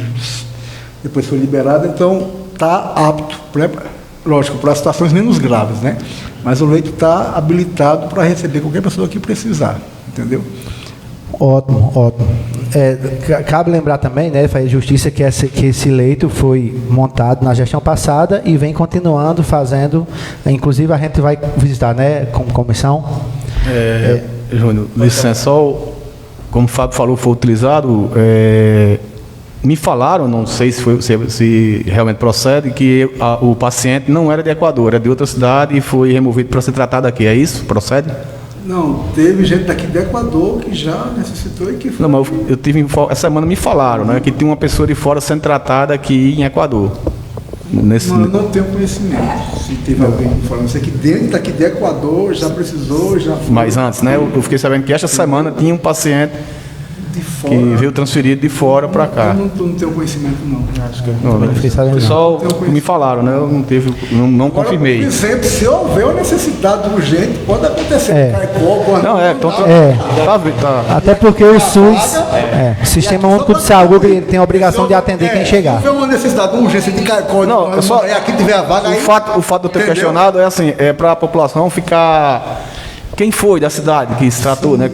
depois foi liberada. Então, está apto, lógico, para situações menos graves, né? Mas o leito está habilitado para receber qualquer pessoa que precisar, entendeu? Ótimo, ótimo. Cabe lembrar também, né, fazer justiça, que esse leito foi montado na gestão passada e vem continuando fazendo. Inclusive, a gente vai visitar, né, como comissão. Júnior, licença, só como o Fábio falou, foi utilizado. Me falaram, não sei se realmente procede, que o paciente não era de Equador, era de outra cidade e foi removido para ser tratado aqui. É isso? Procede? Não, teve gente daqui do Equador que já necessitou e que foi. Não, mas eu tive, essa semana me falaram, né, que tinha uma pessoa de fora sendo tratada aqui em Equador. Não tenho conhecimento se teve alguém de fora. Não sei que dentro daqui do Equador já precisou, já foi. Mas antes, né, eu fiquei sabendo que esta semana tinha um paciente de fora, que veio transferido de fora para cá. Eu não tenho conhecimento, não. Acho que o pessoal me falaram, né? Eu não teve, não agora, confirmei. Por exemplo, se houver uma necessidade urgente, pode acontecer. Até porque o SUS, Sistema Único de Saúde, ele tem a obrigação de atender quem chegar. Se houver uma necessidade, uma urgência de Caicó, aqui tiver a vaga. O fato de eu ter questionado é assim, para a população ficar. Quem foi da cidade que se tratou, né?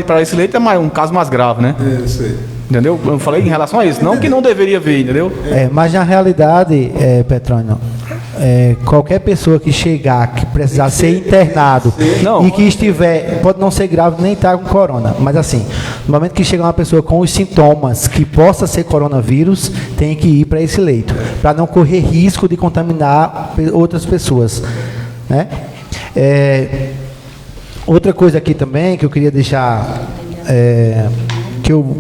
Para esse leito é um caso mais grave, né? Sei. Entendeu? Eu falei em relação a isso, não que não deveria vir, entendeu? Mas na realidade, Petrônio, qualquer pessoa que chegar, que precisar ser internado e que estiver, pode não ser grave nem estar com corona, mas assim, no momento que chegar uma pessoa com os sintomas que possa ser coronavírus, tem que ir para esse leito, para não correr risco de contaminar outras pessoas, né? Outra coisa aqui também que eu queria deixar, que eu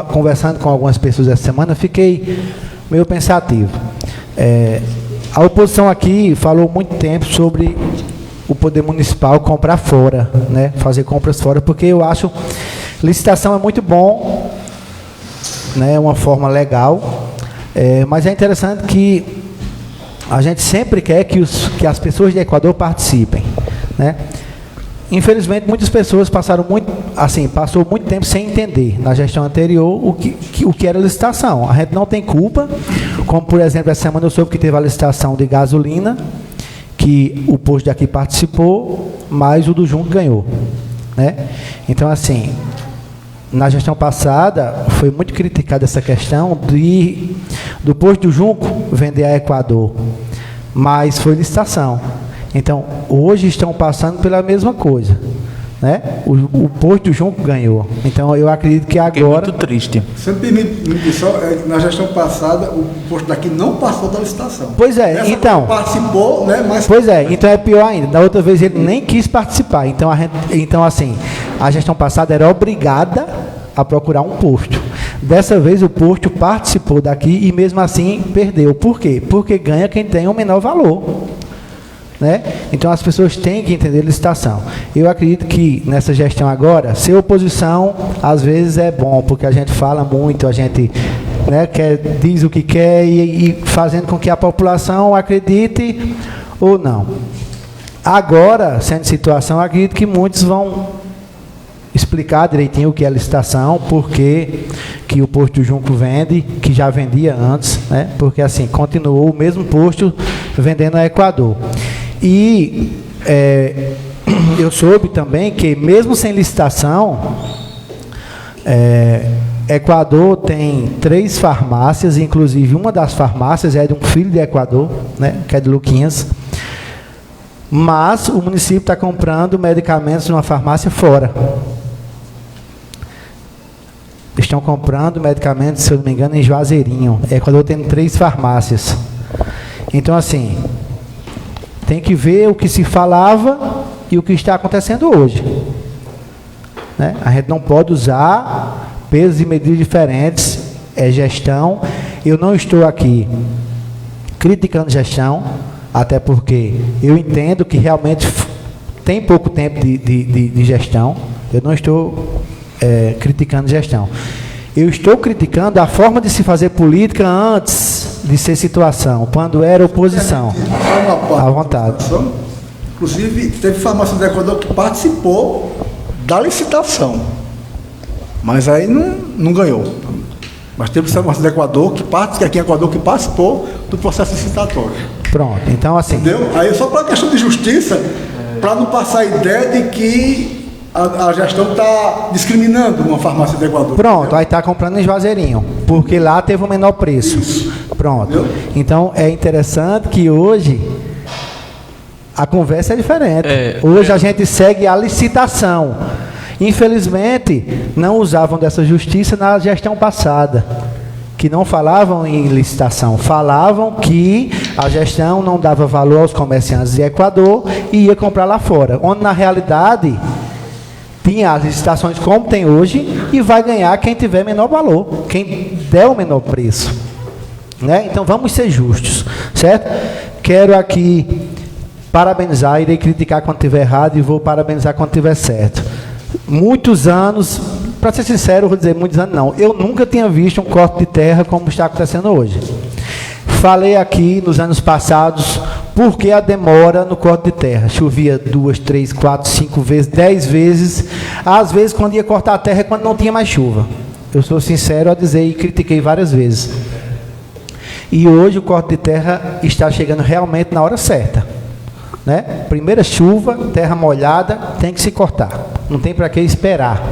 conversando com algumas pessoas essa semana, fiquei meio pensativo. A oposição aqui falou muito tempo sobre o poder municipal comprar fora, né? Fazer compras fora, porque eu acho licitação é muito bom, né? É uma forma legal, mas é interessante que a gente sempre quer que as pessoas de Equador participem, né? Infelizmente, muitas pessoas passou muito tempo sem entender, na gestão anterior, o que era licitação. A gente não tem culpa, como, por exemplo, essa semana eu soube que teve a licitação de gasolina, que o posto daqui participou, mas o do Junco ganhou, né? Então, assim, na gestão passada, foi muito criticada essa questão do posto do Junco vender a Equador, mas foi licitação. Então, hoje estão passando pela mesma coisa, né? O posto do Junco ganhou. Então, eu acredito que agora... Muito triste. Você me permite só, na gestão passada, o posto daqui não passou da licitação. Pois é, Nessa então... participou, né? Mas... Pois é, então é pior ainda. Da outra vez ele nem quis participar. Então, assim, a gestão passada era obrigada a procurar um posto. Dessa vez o posto participou daqui e mesmo assim perdeu. Por quê? Porque ganha quem tem o menor valor, né? Então as pessoas têm que entender licitação. Eu acredito que nessa gestão agora, ser oposição às vezes é bom, porque a gente fala muito, a gente, né, diz o que quer e fazendo com que a população acredite ou não. Agora, sendo situação, eu acredito que muitos vão explicar direitinho o que é licitação, porque que o posto do Junco vende, que já vendia antes, né? Porque assim, continuou o mesmo posto vendendo a Equador. E eu soube também que mesmo sem licitação, Equador tem 3 farmácias, inclusive uma das farmácias é de um filho de Equador, né? Que é de Luquinhas. Mas o município está comprando medicamentos numa farmácia fora. Estão comprando medicamentos, se eu não me engano, em Juazeirinho. Equador tem 3 farmácias. Então, assim, tem que ver o que se falava e o que está acontecendo hoje, né? A gente não pode usar pesos e medidas diferentes. É gestão. Eu não estou aqui criticando gestão, até porque eu entendo que realmente tem pouco tempo de gestão. Eu não estou criticando gestão. Eu estou criticando a forma de se fazer política antes de ser situação, quando era oposição. À vontade. Inclusive, teve farmácia do Equador que participou da licitação, mas aí não ganhou. Mas teve farmácia do Equador que aqui em Equador que participou do processo licitatório. Pronto, então assim... Entendeu? Aí só para questão de justiça, para não passar a ideia de que a gestão está discriminando uma farmácia do Equador. Pronto, entendeu? Aí está comprando em Juazeirinho, porque lá teve o menor preço. Isso. Pronto. Entendeu? Então é interessante que hoje a conversa é diferente. Hoje a gente segue a licitação. Infelizmente, não usavam dessa justiça na gestão passada, que não falavam em licitação, falavam que a gestão não dava valor aos comerciantes de Equador e ia comprar lá fora, onde na realidade tinha as licitações como tem hoje e vai ganhar quem tiver menor valor, quem der o menor preço, né? Então vamos ser justos, certo? Quero aqui parabenizar, irei criticar quando tiver errado e vou parabenizar quando tiver certo. Muitos anos, para ser sincero, vou dizer muitos anos não, eu nunca tinha visto um corte de terra como está acontecendo hoje. Falei aqui nos anos passados por que a demora no corte de terra. Chovia 2, 3, 4, 5 vezes, 10 vezes. Às vezes, quando ia cortar a terra, é quando não tinha mais chuva. Eu sou sincero a dizer e critiquei várias vezes. E hoje o corte de terra está chegando realmente na hora certa, né? Primeira chuva, terra molhada, tem que se cortar. Não tem para que esperar.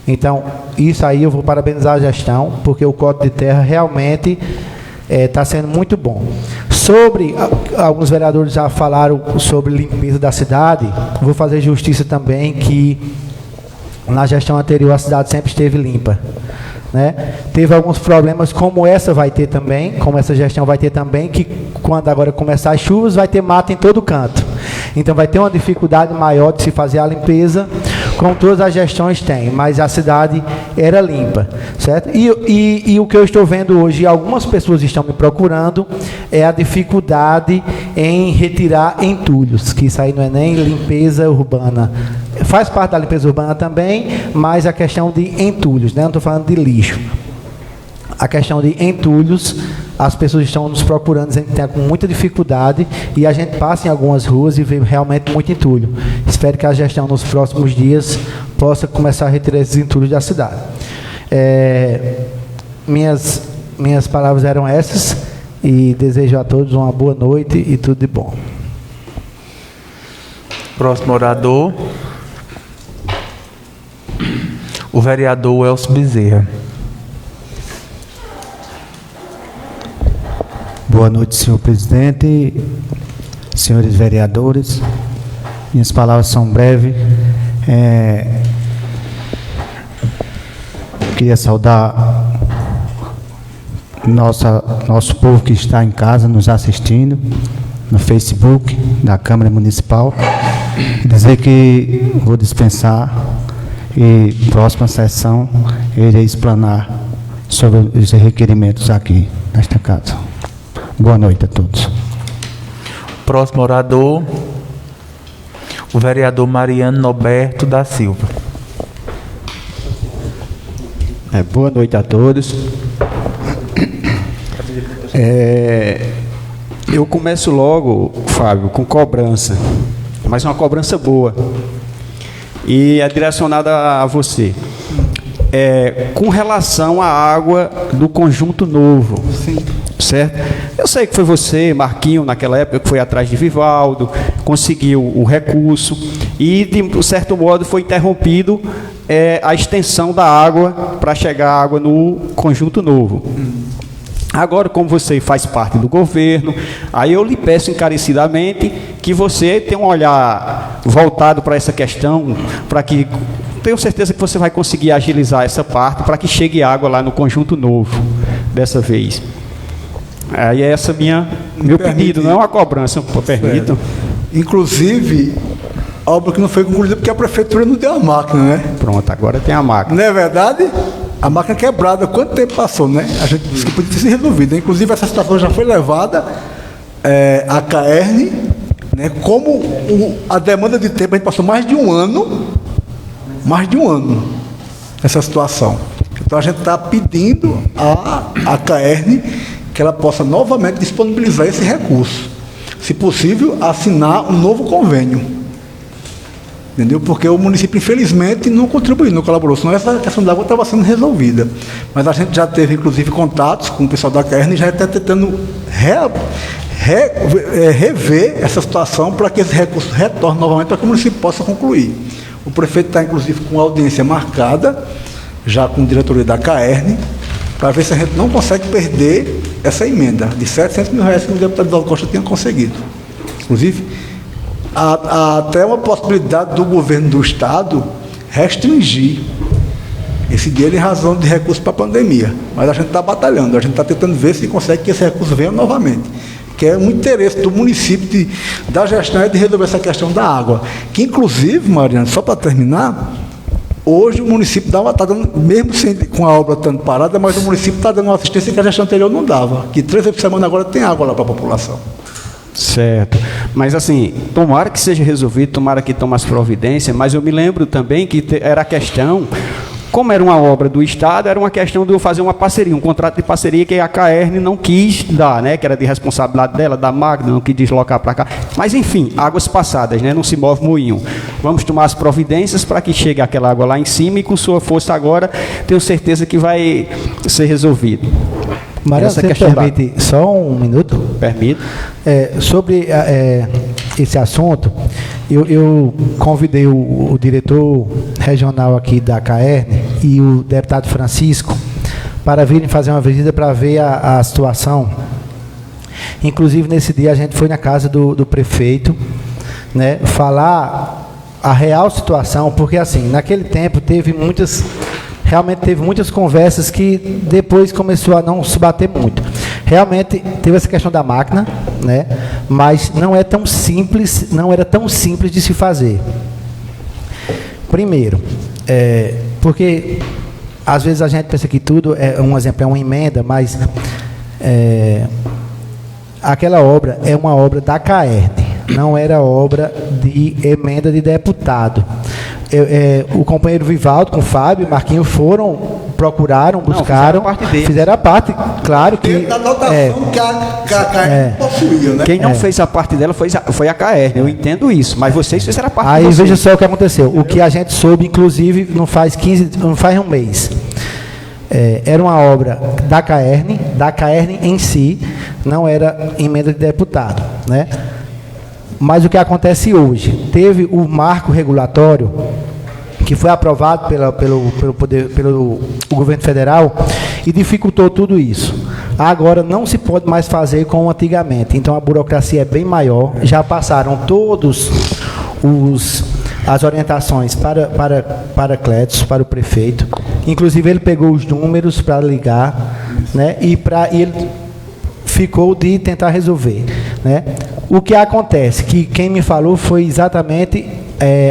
Então, isso aí eu vou parabenizar a gestão, porque o corte de terra realmente está sendo muito bom. Alguns vereadores já falaram sobre limpeza da cidade. Vou fazer justiça também que na gestão anterior a cidade sempre esteve limpa, né? Teve alguns problemas, como essa vai ter também, como essa gestão vai ter também, que quando agora começar as chuvas vai ter mato em todo canto. Então vai ter uma dificuldade maior de se fazer a limpeza, como todas as gestões têm, mas a cidade era limpa, certo? E o que eu estou vendo hoje, algumas pessoas estão me procurando, é a dificuldade em retirar entulhos, que isso aí não é nem limpeza urbana. Faz parte da limpeza urbana também, mas a questão de entulhos, né? Não estou falando de lixo. A questão de entulhos as pessoas estão nos procurando, dizendo que está com muita dificuldade, e a gente passa em algumas ruas e vê realmente muito entulho. Espero que a gestão nos próximos dias possa começar a retirar esses entulhos da cidade. Minhas palavras eram essas, e desejo a todos uma boa noite e tudo de bom. Próximo orador, o vereador Elcio Bezerra. Boa noite, senhor presidente, senhores vereadores. Minhas palavras são breves. Queria saudar nosso povo que está em casa nos assistindo no Facebook da Câmara Municipal. Dizer que vou dispensar e próxima sessão irei explanar sobre os requerimentos aqui nesta casa. Boa noite a todos. Próximo orador, o vereador Mariano Norberto da Silva. Boa noite a todos. Eu começo logo, Fábio, com cobrança, mas uma cobrança boa, e é direcionada a você. Com relação à água do Conjunto Novo. Sim. Certo? Eu sei que foi você, Marquinho, naquela época, que foi atrás de Vivaldo, conseguiu o recurso e, de certo modo, foi interrompido a extensão da água para chegar a água no Conjunto Novo. Agora, como você faz parte do governo, aí eu lhe peço encarecidamente que você tenha um olhar voltado para essa questão, para que tenho certeza que você vai conseguir agilizar essa parte para que chegue água lá no Conjunto Novo dessa vez. Aí é essa meu pedido, não é uma cobrança, permito. Inclusive, a obra que não foi concluída porque a prefeitura não deu a máquina, né? Pronto, agora tem a máquina. Não é verdade? A máquina quebrada, quanto tempo passou, né? A gente disse que podia ter sido resolvida. Inclusive, essa situação já foi levada à CAERN, né? Como a demanda de tempo, a gente passou mais de um ano, essa situação. Então, a gente está pedindo à CAERN que ela possa novamente disponibilizar esse recurso. Se possível, assinar um novo convênio. Entendeu? Porque o município, infelizmente, não contribuiu, não colaborou, senão essa questão da água estava sendo resolvida. Mas a gente já teve, inclusive, contatos com o pessoal da CAERN e já está tentando rever essa situação para que esse recurso retorne novamente para que o município possa concluir. O prefeito está, inclusive, com audiência marcada, já com a diretoria da CAERN, para ver se a gente não consegue perder essa emenda de R$700 mil que o deputado Vivaldo Costa tinha conseguido. Inclusive, há até uma possibilidade do governo do Estado restringir esse dinheiro em razão de recursos para a pandemia. Mas a gente está batalhando, a gente está tentando ver se consegue que esse recurso venha novamente. Que é um interesse do município, da gestão, de resolver essa questão da água. Que, inclusive, Mariana, só para terminar, hoje o município está dando, mesmo sem, com a obra estando parada, mas o município está dando uma assistência que a gestão anterior não dava, que 3 vezes por semana agora tem água lá para a população. Certo. Mas assim, tomara que seja resolvido, tomara que tome as providências, mas eu me lembro também que era a questão, como era uma obra do Estado, era uma questão de eu fazer uma parceria, um contrato de parceria que a CAERN não quis dar, né? Que era de responsabilidade dela, da máquina, não quis deslocar para cá. Mas enfim, águas passadas, né? Não se move moinho. Vamos tomar as providências para que chegue aquela água lá em cima e com sua força agora, tenho certeza que vai ser resolvido. Mariano, você permite só um minuto? Permito. Sobre esse assunto, eu convidei o diretor regional aqui da CAERN e o deputado Francisco para virem fazer uma visita para ver a situação. Inclusive, nesse dia, a gente foi na casa do prefeito, né, falar a real situação, porque, assim, naquele tempo realmente teve muitas conversas que depois começou a não se bater muito. Realmente teve essa questão da máquina, né? Mas não era tão simples de se fazer. Primeiro, porque às vezes a gente pensa que tudo é um exemplo, é uma emenda, mas aquela obra é uma obra da CAERN, não era obra de emenda de deputado. o companheiro Vivaldo com o Fábio, Marquinhos procuraram, buscaram, fizeram a parte, claro que... Da dotação que a Caerne possuía, né? Quem não fez a parte dela foi a Caerne, eu entendo isso, mas vocês fizeram a parte Aí de vocês. veja só o que aconteceu. O que a gente soube, inclusive, não faz um mês. Era uma obra da Caerne em si, não era emenda de deputado, né? Mas o que acontece hoje? Teve o marco regulatório que foi aprovado pelo governo federal e dificultou tudo isso. Agora não se pode mais fazer como antigamente. Então a burocracia é bem maior. Já passaram todos as orientações para Clétus, para o prefeito. Inclusive ele pegou os números para ligar, né? E ele ficou de tentar resolver, né? O que acontece, que quem me falou foi exatamente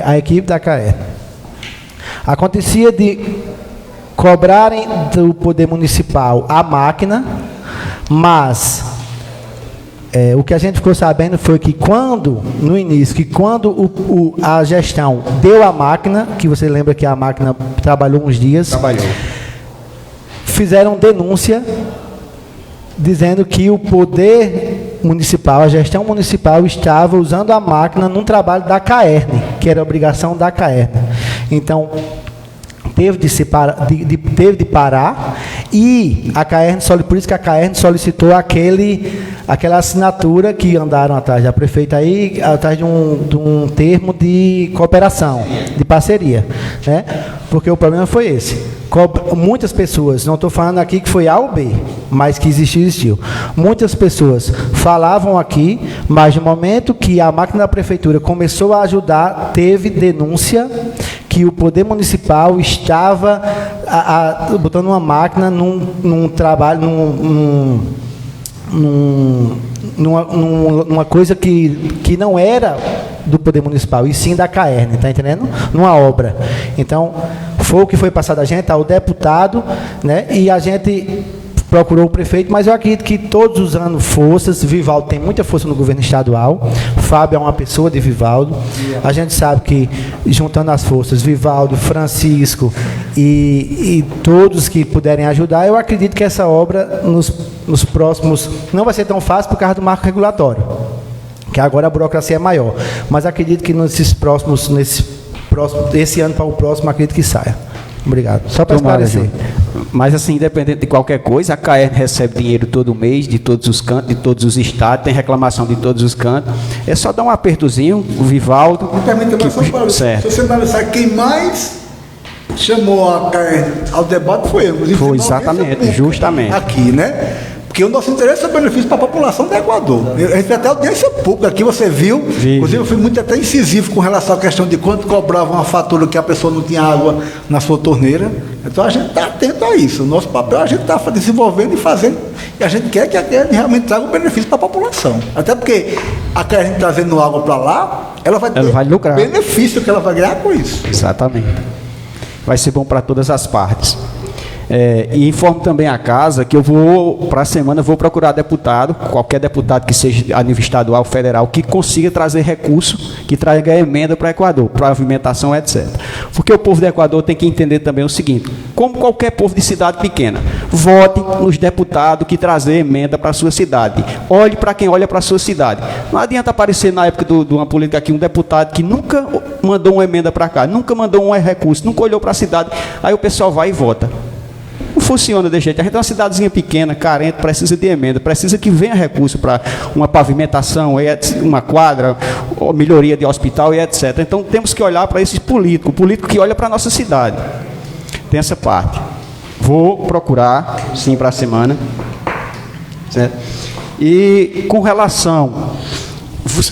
a equipe da Caerne. Acontecia de cobrarem do Poder Municipal a máquina, mas o que a gente ficou sabendo foi que no início, a gestão deu a máquina, que você lembra que a máquina trabalhou uns dias, fizeram denúncia dizendo que o Poder Municipal, a gestão municipal, estava usando a máquina num trabalho da Caerne, que era obrigação da Caerne. Então, teve de parar, e a Caerne, por isso que a Caerne solicitou aquela assinatura que andaram atrás da prefeita aí, atrás de um termo de cooperação, de parceria, né? Porque o problema foi esse. Muitas pessoas, não estou falando aqui que foi A ou B, mas que existiu. Muitas pessoas falavam aqui, mas no momento que a máquina da prefeitura começou a ajudar, teve denúncia que o Poder Municipal estava botando uma máquina num trabalho, numa coisa que não era do Poder Municipal, e sim da Caerne, está entendendo? Numa obra. Então, foi o que foi passado a gente, ao deputado, né? E a gente procurou o prefeito, mas eu acredito que todos usando forças, Vivaldo tem muita força no governo estadual, Fábio é uma pessoa de Vivaldo, a gente sabe que, juntando as forças, Vivaldo, Francisco e todos que puderem ajudar, eu acredito que essa obra, nos próximos, não vai ser tão fácil por causa do marco regulatório, que agora a burocracia é maior, mas acredito que esse ano para o próximo, acredito que saia. Obrigado. Só para esclarecer. Mas, assim, independente de qualquer coisa, a Caerne recebe dinheiro todo mês, de todos os cantos, de todos os estados, tem reclamação de todos os cantos. É só dar um apertozinho, o Vivaldo. Se você analisar, quem mais chamou a Caerne ao debate foi eu. Foi exatamente, justamente. Aqui, né? Porque o nosso interesse é o benefício para a população do Equador. A gente tem até audiência pública, aqui você viu. Inclusive, eu fui muito até incisivo com relação à questão de quanto cobrava uma fatura que a pessoa não tinha água na sua torneira. Então, a gente está atento a isso. O nosso papel, a gente está desenvolvendo e fazendo. E a gente quer que a Caerne realmente traga um benefício para a população. Até porque a Caerne trazendo água para lá, ela vai lucrar. Benefício que ela vai ganhar com isso. Exatamente. Vai ser bom para todas as partes. E informo também a casa que eu para a semana, vou procurar deputado, qualquer deputado que seja a nível estadual, federal, que consiga trazer recurso, que traga emenda para o Equador, pavimentação, etc. Porque o povo do Equador tem que entender também o seguinte, como qualquer povo de cidade pequena, vote nos deputados que trazer emenda para a sua cidade. Olhe para quem olha para a sua cidade. Não adianta aparecer na época de uma política aqui um deputado que nunca mandou uma emenda para cá, nunca mandou um recurso, nunca olhou para a cidade, aí o pessoal vai e vota. Não funciona desse jeito. A gente é uma cidadezinha pequena, carente, precisa de emenda, precisa que venha recurso para uma pavimentação, uma quadra, melhoria de hospital e etc. Então temos que olhar para esse político, o político que olha para a nossa cidade. Tem essa parte. Vou procurar, sim, para a semana. Certo? E com relação...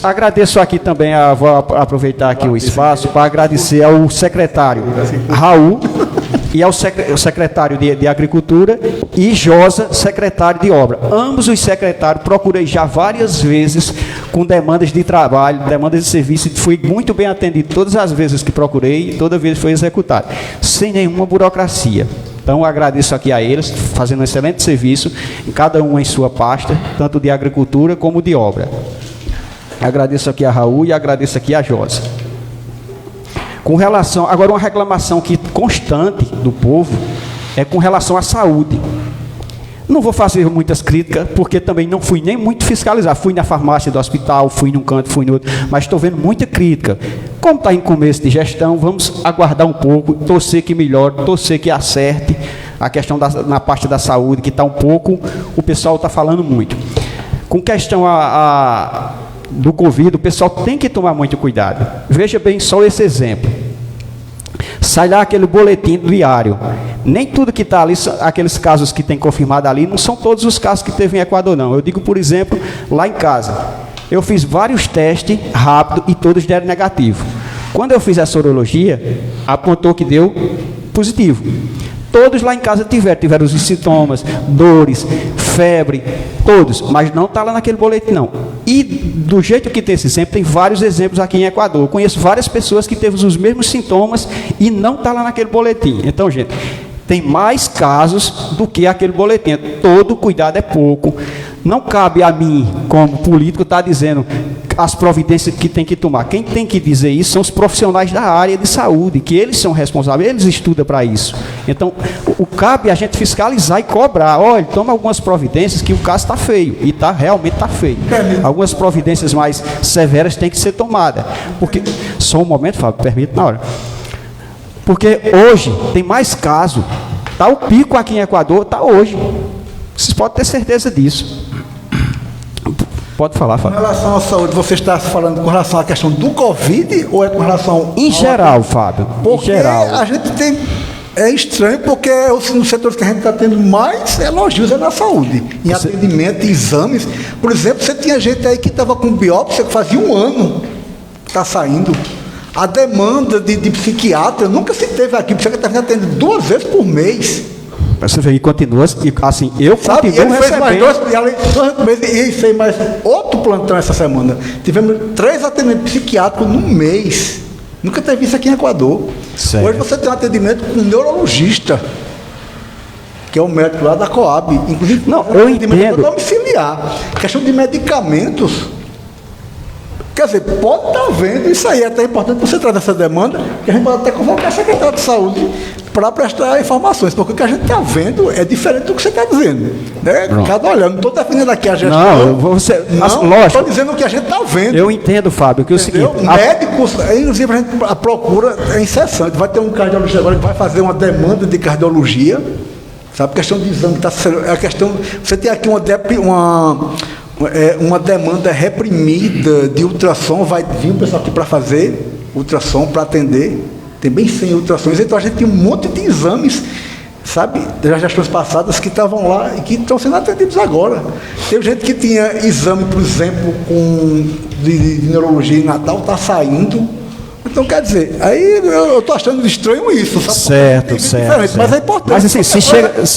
Agradeço aqui também, vou aproveitar aqui o espaço para agradecer ao secretário Raul e ao secretário de Agricultura e Josa, secretário de Obra. Ambos os secretários procurei já várias vezes com demandas de trabalho, demandas de serviço, e fui muito bem atendido todas as vezes que procurei e toda vez foi executado, sem nenhuma burocracia. Então, agradeço aqui a eles, fazendo um excelente serviço, cada um em sua pasta, tanto de agricultura como de obra. Agradeço aqui a Raul e agradeço aqui a Josa. Com relação, agora uma reclamação que constante do povo é com relação à saúde. Não vou fazer muitas críticas, porque também não fui nem muito fiscalizar. Fui na farmácia do hospital, fui num canto, fui no outro, mas estou vendo muita crítica. Como está em começo de gestão, vamos aguardar um pouco, torcer que melhore, torcer que acerte a questão na parte da saúde, que está um pouco, o pessoal está falando muito. Com questão do Covid, o pessoal tem que tomar muito cuidado. Veja bem só esse exemplo. Sai lá aquele boletim diário. Nem tudo que está ali, aqueles casos que tem confirmado ali, não são todos os casos que teve em Equador, não. Eu digo, por exemplo, lá em casa. Eu fiz vários testes rápido e todos deram negativo. Quando eu fiz a sorologia, apontou que deu positivo. Todos lá em casa tiveram os sintomas, dores, febre, todos, mas não está lá naquele boletim, não. E do jeito que tem esse exemplo, tem vários exemplos aqui em Equador. Eu conheço várias pessoas que teve os mesmos sintomas e não está lá naquele boletim. Então, gente, tem mais casos do que aquele boletim. Todo cuidado é pouco. Não cabe a mim, como político, estar dizendo as providências que tem que tomar. Quem tem que dizer isso são os profissionais da área de saúde, que eles são responsáveis, eles estudam para isso. Então, cabe a gente fiscalizar e cobrar. Olha, toma algumas providências que o caso está feio, e realmente está feio. Algumas providências mais severas têm que ser tomadas. Porque, só um momento, Fábio, permite na hora. Porque hoje tem mais casos. Está o pico aqui em Equador, está hoje. Vocês podem ter certeza disso. Pode falar, Fábio. Com relação à saúde, você está falando com relação à questão do Covid ou é com relação... Em geral, Fábio. Porque em geral. A gente tem... É estranho porque nos setores que a gente está tendo mais elogios é na saúde. Em atendimento, exames. Por exemplo, você tinha gente aí que estava com biópsia que fazia 1 ano que está saindo. A demanda de psiquiatra nunca se teve aqui. O psiquiatra está atendendo 2 vezes por mês. Você vê, e continua assim, eu continuo ele fez mais recebendo. 2 meses e fez mais outro plantão essa semana. Tivemos 3 atendimentos psiquiátricos no mês. Nunca teve isso aqui em Equador. Certo. Hoje você tem um atendimento com um neurologista, que é o médico lá da Coab. Inclusive, não, eu entendo. Domiciliar. Questão de medicamentos. Quer dizer, pode estar vendo isso aí. É até importante você trazer essa demanda, que a gente pode até convocar a secretária de saúde para prestar informações, porque o que a gente está vendo é diferente do que você está dizendo. Né? Cada olhando, não estou defendendo aqui a gestão. Não, você. Lógico. Estou dizendo o que a gente está vendo. Eu entendo, Fábio, que é o seguinte. Médicos, inclusive a procura é incessante. Vai ter um cardiologista agora que vai fazer uma demanda de cardiologia. Sabe, questão de exame. A questão. Você tem aqui uma demanda reprimida de ultrassom, vai vir o pessoal aqui para fazer ultrassom, para atender, tem bem 100 ultrassons, então a gente tem um monte de exames, sabe, das gestões passadas que estavam lá e que estão sendo atendidos agora. Tem gente que tinha exame, por exemplo, de neurologia em Natal, está saindo. Então, quer dizer, aí eu estou achando estranho isso. Sabe? Certo. Mas é importante. Mas assim, se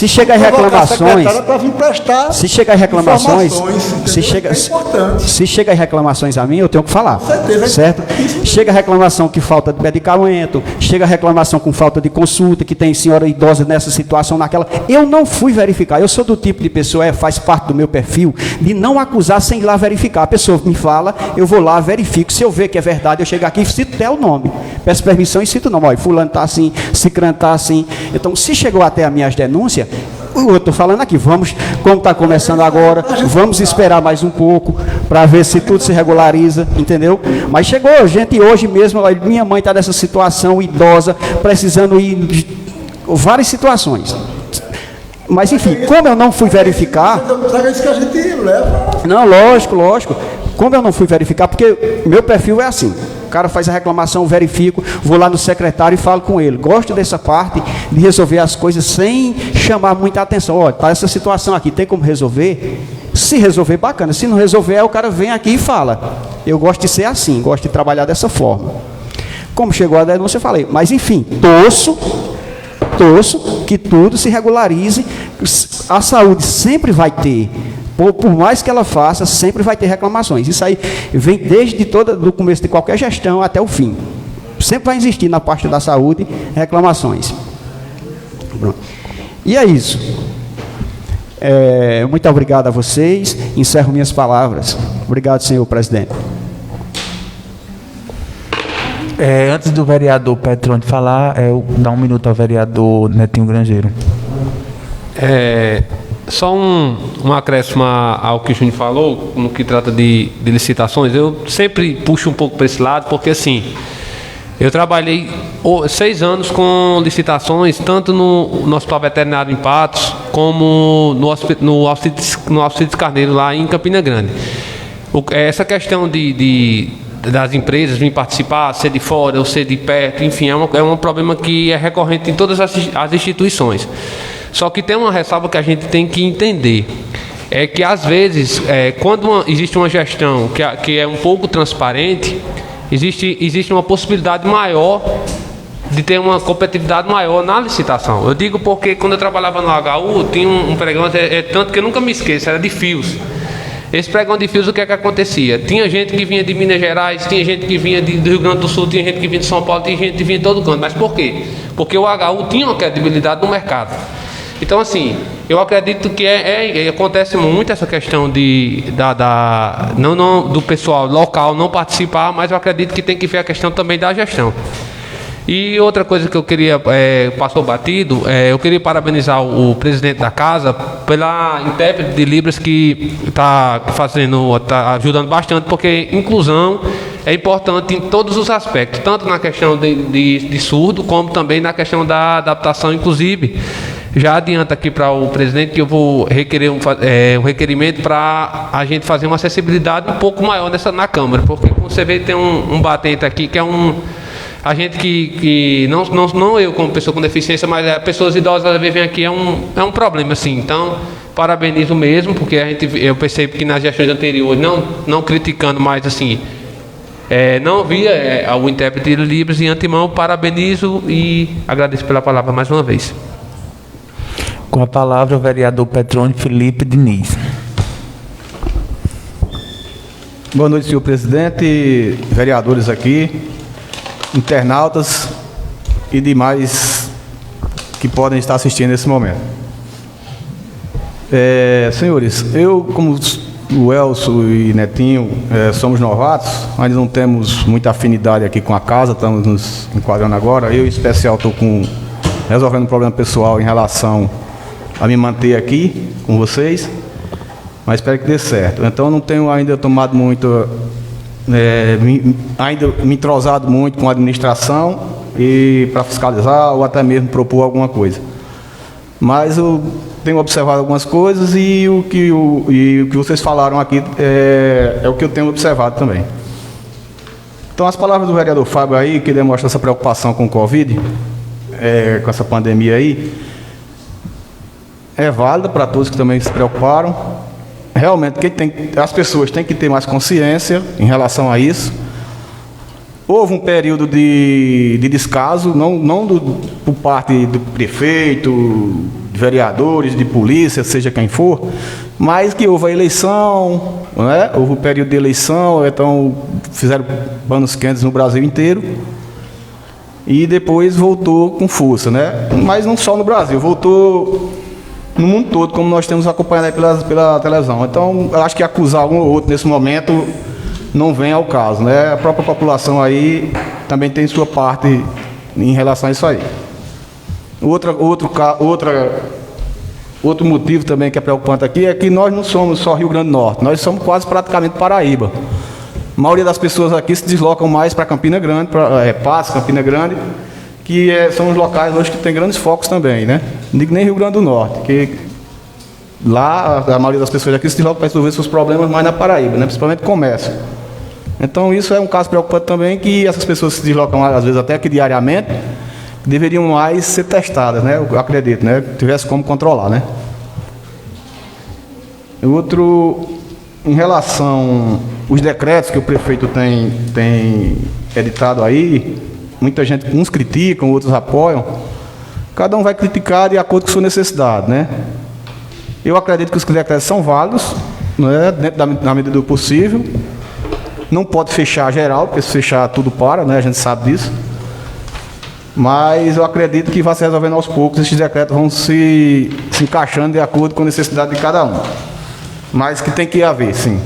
chega reclamações... para vir prestar se chega reclamações... importante. Se chega reclamações a mim, eu tenho que falar. Com certeza. Certo? Chega reclamação que falta de medicamento, chega reclamação com falta de consulta, que tem senhora idosa nessa situação, naquela... Eu não fui verificar. Eu sou do tipo de pessoa, faz parte do meu perfil, de não acusar sem ir lá verificar. A pessoa me fala, eu vou lá, verifico. Se eu ver que é verdade, eu chego aqui e cito até o nome. Peço permissão e cito o nome. Olha, fulano está assim, cicrano está assim. Então, se chegou até as minhas denúncias, eu estou falando aqui, vamos, como está começando agora, vamos esperar mais um pouco para ver se tudo se regulariza, entendeu? Mas chegou gente hoje mesmo, olha, minha mãe está nessa situação, idosa, precisando ir de várias situações. Mas enfim, como eu não fui verificar... É isso que a gente leva. Não, lógico. Como eu não fui verificar, porque meu perfil é assim. O cara faz a reclamação, verifico, vou lá no secretário e falo com ele. Gosto dessa parte de resolver as coisas sem chamar muita atenção. Olha, tá essa situação aqui, tem como resolver? Se resolver, bacana. Se não resolver, o cara vem aqui e fala. Eu gosto de ser assim, gosto de trabalhar dessa forma. Como chegou a denúncia, eu falei. Mas enfim, torço que tudo se regularize. A saúde sempre vai ter. Por mais que ela faça, sempre vai ter reclamações. Isso aí vem desde do começo de qualquer gestão até o fim. Sempre vai existir na parte da saúde reclamações. Pronto. E é isso. Muito obrigado a vocês. Encerro minhas palavras. Obrigado, senhor presidente. Antes do vereador Petrone falar, dar um minuto ao vereador Netinho Grangeiro. Só um acréscimo ao que o Júnior falou, no que trata de licitações. Eu sempre puxo um pouco para esse lado, porque assim, eu trabalhei 6 anos com licitações, tanto no Hospital Veterinário em Patos, como no Alcides Carneiro, lá em Campina Grande. Essa questão das empresas virem participar, ser de fora ou ser de perto, enfim, é um problema que é recorrente em todas as instituições. Só que tem uma ressalva que a gente tem que entender. É que, às vezes, quando existe uma gestão que é um pouco transparente, existe uma possibilidade maior de ter uma competitividade maior na licitação. Eu digo porque, quando eu trabalhava no HU, tinha um pregão, tanto que eu nunca me esqueço, era de fios. Esse pregão de fios, o que é que acontecia? Tinha gente que vinha de Minas Gerais, tinha gente que vinha do Rio Grande do Sul, tinha gente que vinha de São Paulo, tinha gente que vinha de todo canto. Mas por quê? Porque o HU tinha uma credibilidade no mercado. Então, assim, eu acredito que acontece muito essa questão do pessoal local não participar, mas eu acredito que tem que ver a questão também da gestão. E outra coisa que eu queria, passou batido, eu queria parabenizar o presidente da casa pela intérprete de Libras que está ajudando bastante, porque inclusão é importante em todos os aspectos, tanto na questão de surdo, como também na questão da adaptação, inclusive. Já adianto aqui para o presidente que eu vou requerer um requerimento para a gente fazer uma acessibilidade um pouco maior na Câmara, porque como você vê, tem um batente aqui que é a gente que não eu como pessoa com deficiência, mas pessoas idosas às vezes vêm aqui, é um problema assim. Então, parabenizo mesmo, porque eu percebo que nas gestões anteriores, não criticando, mas assim, não havia o intérprete de Libras, e antemão parabenizo e agradeço pela palavra mais uma vez. Com a palavra o vereador Petrone Felipe Diniz. Boa noite, senhor presidente, vereadores aqui, internautas e demais que podem estar assistindo nesse momento. Senhores, eu, como o Elcio e Netinho, somos novatos, ainda não temos muita afinidade aqui com a casa, estamos nos enquadrando agora. Eu, em especial, estou resolvendo um problema pessoal em relação a me manter aqui com vocês, mas espero que dê certo. Então, não tenho ainda tomado muito, ainda me entrosado muito com a administração e para fiscalizar ou até mesmo propor alguma coisa. Mas eu tenho observado algumas coisas e o que vocês falaram aqui é o que eu tenho observado também. Então, as palavras do vereador Fábio aí, que demonstra essa preocupação com o Covid, com essa pandemia aí, é válida para todos que também se preocuparam. Realmente, as pessoas têm que ter mais consciência em relação a isso. Houve um período de descaso, não por parte do prefeito, de vereadores, de polícia, seja quem for, mas que houve a eleição, não é? Houve o período de eleição, então fizeram panos quentes no Brasil inteiro e depois voltou com força, né? Mas não só no Brasil, voltou no mundo todo, como nós temos acompanhado aí pela televisão. Então, eu acho que acusar um ou outro nesse momento não vem ao caso, né? A própria população aí também tem sua parte em relação a isso aí. Outro motivo também que é preocupante aqui é que nós não somos só Rio Grande do Norte, nós somos quase praticamente Paraíba. A maioria das pessoas aqui se deslocam mais para Campina Grande, para Patos, Campina Grande, que são os locais hoje que tem grandes focos também, né? Não digo nem Rio Grande do Norte, que lá a maioria das pessoas aqui se deslocam para resolver seus problemas mais na Paraíba, né? Principalmente comércio. Então isso é um caso preocupante também, que essas pessoas se deslocam às vezes até aqui diariamente, deveriam mais ser testadas, né? Eu acredito, né? Tivesse como controlar, né? Em relação aos decretos que o prefeito tem editado aí, muita gente, uns criticam, outros apoiam. Cada um vai criticar de acordo com a sua necessidade, né? Eu acredito que os decretos são válidos, né? Dentro da medida do possível. Não pode fechar geral, porque se fechar tudo para, né? A gente sabe disso. Mas eu acredito que vai se resolvendo aos poucos, esses decretos vão se encaixando de acordo com a necessidade de cada um. Mas que tem que haver, sim.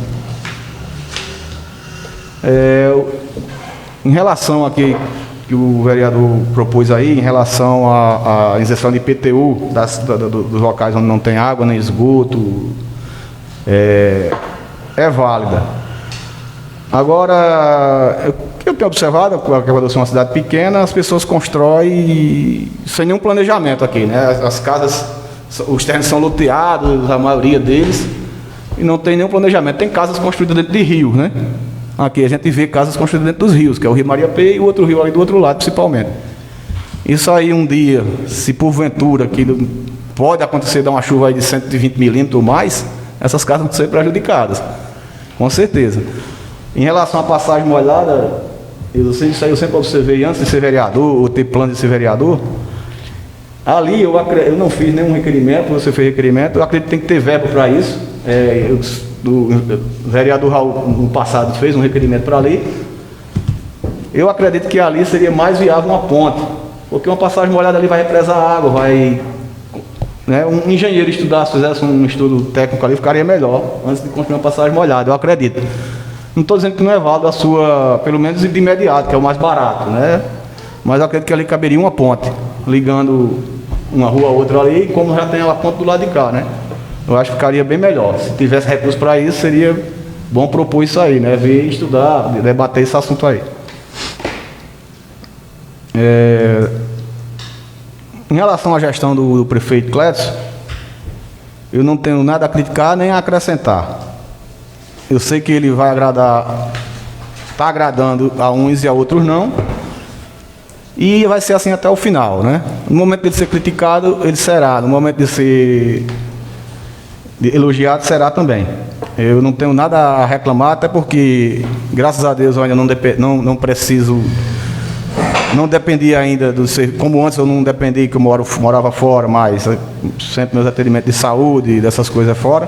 Em relação a que o vereador propôs aí, em relação à isenção de IPTU dos locais onde não tem água nem esgoto, é válida. Agora, eu tenho observado que a Quebrador é uma cidade pequena, as pessoas constroem sem nenhum planejamento aqui, né? As casas, os terrenos são loteados, a maioria deles, e não tem nenhum planejamento. Tem casas construídas dentro de rios, né? Aqui a gente vê casas construídas dentro dos rios, que é o Rio Maria Pê e o outro rio ali do outro lado, principalmente. Isso aí um dia, se porventura que pode acontecer dar uma chuva aí de 120 milímetros ou mais, essas casas vão ser prejudicadas, com certeza. Em relação à passagem molhada, eu sempre observei antes de ser vereador, ou ter plano de ser vereador, ali eu não fiz nenhum requerimento, você fez requerimento, eu acredito que tem que ter verba para isso. O vereador Raul, no passado, fez um requerimento para ali. Eu acredito que ali seria mais viável uma ponte, porque uma passagem molhada ali vai represar água, vai... Né, um engenheiro fizesse um estudo técnico ali, ficaria melhor, antes de construir uma passagem molhada, eu acredito. Não estou dizendo que não é válido a sua, pelo menos de imediato, que é o mais barato, né? Mas eu acredito que ali caberia uma ponte, ligando uma rua a outra ali, como já tem a ponte do lado de cá, né? Eu acho que ficaria bem melhor. Se tivesse recurso para isso, seria bom propor isso aí, né? Vir estudar, debater esse assunto aí. Em relação à gestão do prefeito Clédson, eu não tenho nada a criticar nem a acrescentar. Eu sei que ele vai agradar, está agradando a uns e a outros não, e vai ser assim até o final, né? No momento de ele ser criticado, ele será. No momento de ser elogiado, será também. Eu não tenho nada a reclamar, até porque, graças a Deus, eu ainda não preciso, não dependia ainda do ser, como antes eu não dependia, que eu morava fora, mas sempre meus atendimentos de saúde, dessas coisas fora.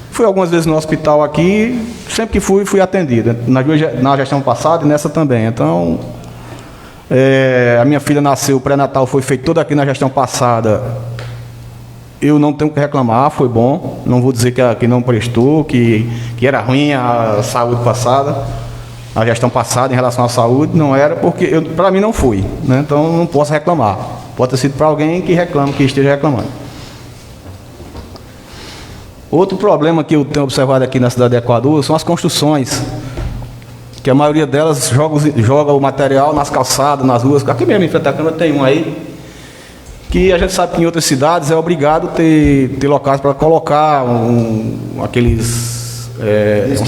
Fui algumas vezes no hospital aqui, sempre que fui atendido, na gestão passada e nessa também. Então, a minha filha nasceu, o pré-natal foi feito todo aqui na gestão passada. Eu não tenho que reclamar, foi bom. Não vou dizer que não prestou, que era ruim a saúde passada, a gestão passada em relação à saúde, não era, porque para mim não foi, né? Então não posso reclamar. Pode ter sido para alguém que reclama, que esteja reclamando. Outro problema que eu tenho observado aqui na cidade de Equador são as construções, que a maioria delas joga o material nas calçadas, nas ruas. Aqui mesmo em frente à Câmara tem um aí, que a gente sabe que em outras cidades é obrigado ter locais para colocar uns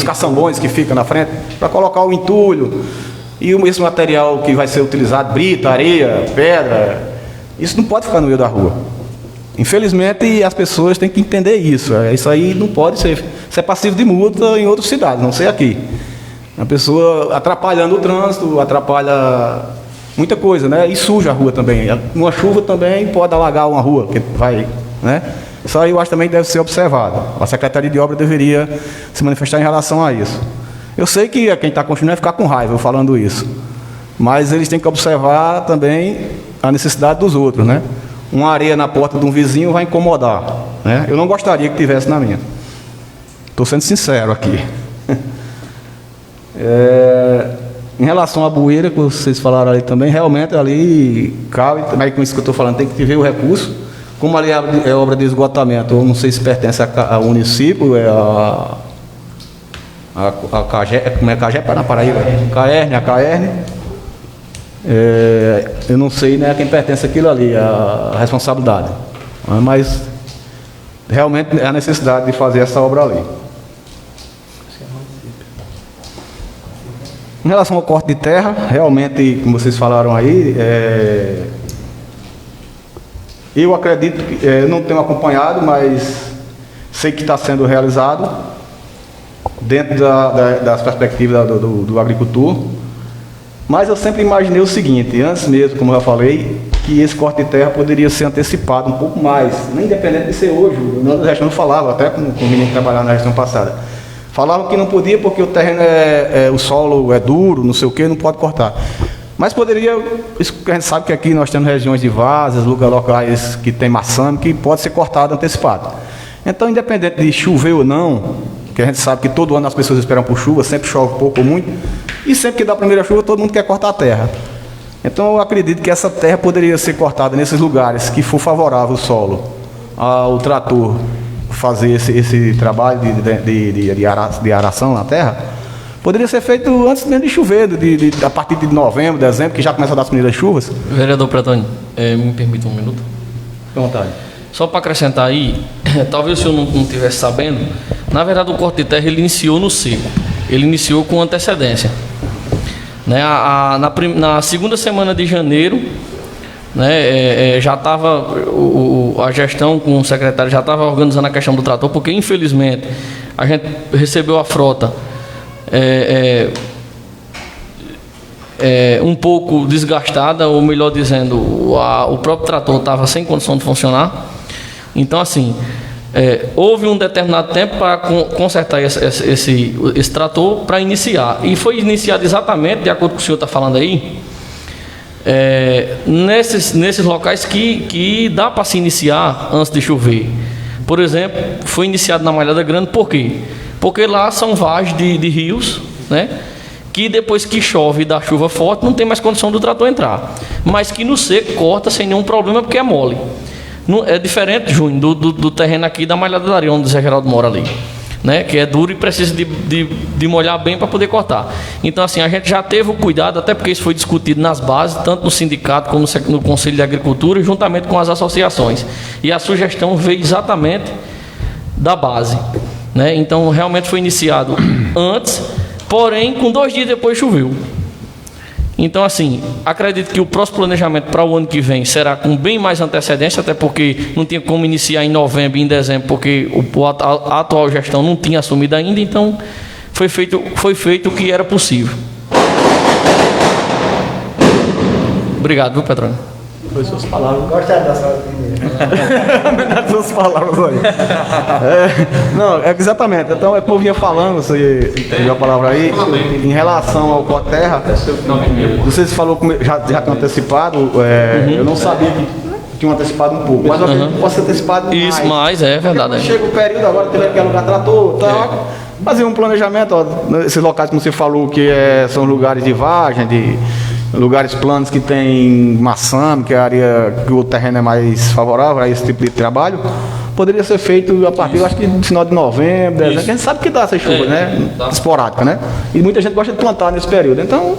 caçambões que ficam na frente, para colocar o entulho, e esse material que vai ser utilizado, brita, areia, pedra, isso não pode ficar no meio da rua. Infelizmente, as pessoas têm que entender isso. Isso aí não pode ser. Isso é passivo de multa em outras cidades, não sei aqui. A pessoa atrapalhando o trânsito, atrapalha muita coisa, né? E suja a rua também. Uma chuva também pode alagar uma rua, que vai, né? Isso aí eu acho também que deve ser observado. A Secretaria de Obras deveria se manifestar em relação a isso. Eu sei que quem está construindo vai ficar com raiva eu falando isso, mas eles têm que observar também a necessidade dos outros, né? Uma areia na porta de um vizinho vai incomodar, né? Eu não gostaria que tivesse na minha. Estou sendo sincero aqui. Em relação à bueira, que vocês falaram ali também, realmente ali cabe, mas com isso que eu estou falando, tem que ver o recurso. Como ali é obra de esgotamento, eu não sei se pertence ao município, a CAGEP, como é CAGEP na Paraíba? A CAERN. Eu não sei, né, a quem pertence aquilo ali, a responsabilidade. Mas realmente é a necessidade de fazer essa obra ali. Em relação ao corte de terra, realmente, como vocês falaram aí, eu acredito que, não tenho acompanhado, mas sei que está sendo realizado dentro das perspectivas do agricultor. Mas eu sempre imaginei o seguinte, antes mesmo, como eu já falei, que esse corte de terra poderia ser antecipado um pouco mais, nem independente de ser hoje. Na gestão falava, até com o menino que trabalhava na gestão passada. Falavam que não podia porque o terreno o solo é duro, não sei o que, não pode cortar. Mas poderia, isso que a gente sabe que aqui nós temos regiões de várzeas, locais que tem maçã, que pode ser cortado antecipado. Então, independente de chover ou não, porque a gente sabe que todo ano as pessoas esperam por chuva, sempre chove pouco ou muito, e sempre que dá a primeira chuva todo mundo quer cortar a terra. Então eu acredito que essa terra poderia ser cortada nesses lugares que for favorável o solo ao trator fazer esse trabalho de aração na terra. Poderia ser feito antes mesmo de chover, a partir de novembro, dezembro, que já começa a dar as primeiras chuvas. Vereador Pretoni, me permita um minuto? Fique à vontade. Só para acrescentar aí, talvez o senhor não estivesse sabendo, na verdade o corte de terra ele iniciou no seco, ele iniciou com antecedência. Né, na segunda semana de janeiro, né, já estava a gestão com o secretário já estava organizando a questão do trator, porque infelizmente a gente recebeu a frota um pouco desgastada, ou melhor dizendo, o próprio trator estava sem condição de funcionar. Então assim, houve um determinado tempo para consertar esse trator para iniciar, e foi iniciado exatamente de acordo com o senhor está falando aí, nesses locais que dá para se iniciar antes de chover. Por exemplo, foi iniciado na Malhada Grande. Por quê? Porque lá são várzeas de rios, né, que depois que chove e dá chuva forte não tem mais condição do trator entrar, mas que no seco corta sem nenhum problema porque é mole. É diferente, Júnior, do terreno aqui da Malhada da Areia, onde o Zé Geraldo mora ali, né, que é duro e precisa de molhar bem para poder cortar. Então assim, a gente já teve o cuidado, até porque isso foi discutido nas bases, tanto no sindicato como no Conselho de Agricultura, juntamente com as associações, e a sugestão veio exatamente da base, né? Então realmente foi iniciado antes, porém com 2 dias depois choveu. Então assim, acredito que o próximo planejamento para o ano que vem será com bem mais antecedência, até porque não tinha como iniciar em novembro e em dezembro, porque a atual gestão não tinha assumido ainda. Então foi feito o que era possível. Obrigado, viu, Petrônio? Foi suas palavras. Gostaram da sua opinião? Das suas palavras aí. Não, exatamente. Então, como eu vinha falando, você teve a palavra aí, em relação ao Coterra, você falou, já tem antecipado, eu não sabia que tinha antecipado um pouco, mas eu acredito que possa ter antecipado mais. Isso, mais, é verdade. Chega o período, agora teve que alugar trator, tal, fazer um planejamento, ó, esses locais, como você falou, que são lugares de vargem, de lugares planos que tem maçã, que é a área que o terreno é mais favorável a esse tipo de trabalho, poderia ser feito a partir, eu acho que no final de novembro, dezembro, que a gente sabe que dá essa chuva, né? Esporádica, né? E muita gente gosta de plantar nesse período. Então,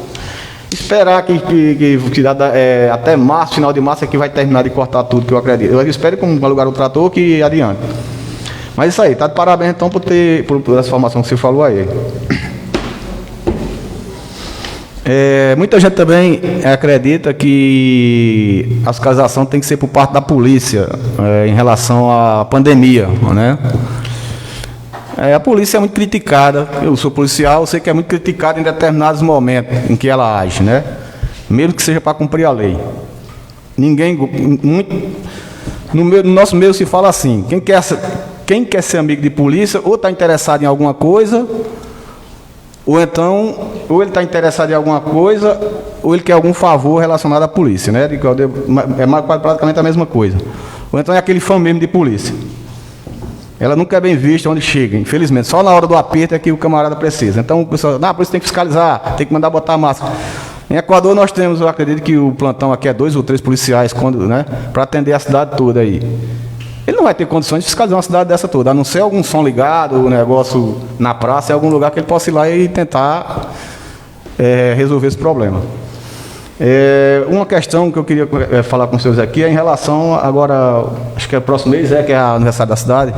esperar que até março, final de março, é que vai terminar de cortar tudo, que eu acredito. Eu espero que alugar o trator que adiante. Mas isso aí, tá de parabéns então por essa informação que você falou aí. Muita gente também acredita que a fiscalização tem que ser por parte da polícia em relação à pandemia, né? A polícia é muito criticada, eu sou policial, eu sei que é muito criticada em determinados momentos em que ela age, né? Mesmo que seja para cumprir a lei. No nosso meio se fala assim, quem quer ser amigo de polícia ou está interessado em alguma coisa, ou ele está interessado em alguma coisa, ou ele quer algum favor relacionado à polícia, né? É praticamente a mesma coisa. Ou então é aquele fã mesmo de polícia. Ela nunca é bem vista onde chega, infelizmente. Só na hora do aperto é que o camarada precisa. Então o pessoal, a polícia tem que fiscalizar, tem que mandar botar máscara. Em Equador nós temos, eu acredito que o plantão aqui é 2 ou 3 policiais, né? Para atender a cidade toda aí. Ele não vai ter condições de fiscalizar uma cidade dessa toda, a não ser algum som ligado, o negócio na praça, em algum lugar que ele possa ir lá e tentar resolver esse problema. Uma questão que eu queria falar com os senhores aqui é em relação, agora, acho que é o próximo mês, que é a aniversário da cidade,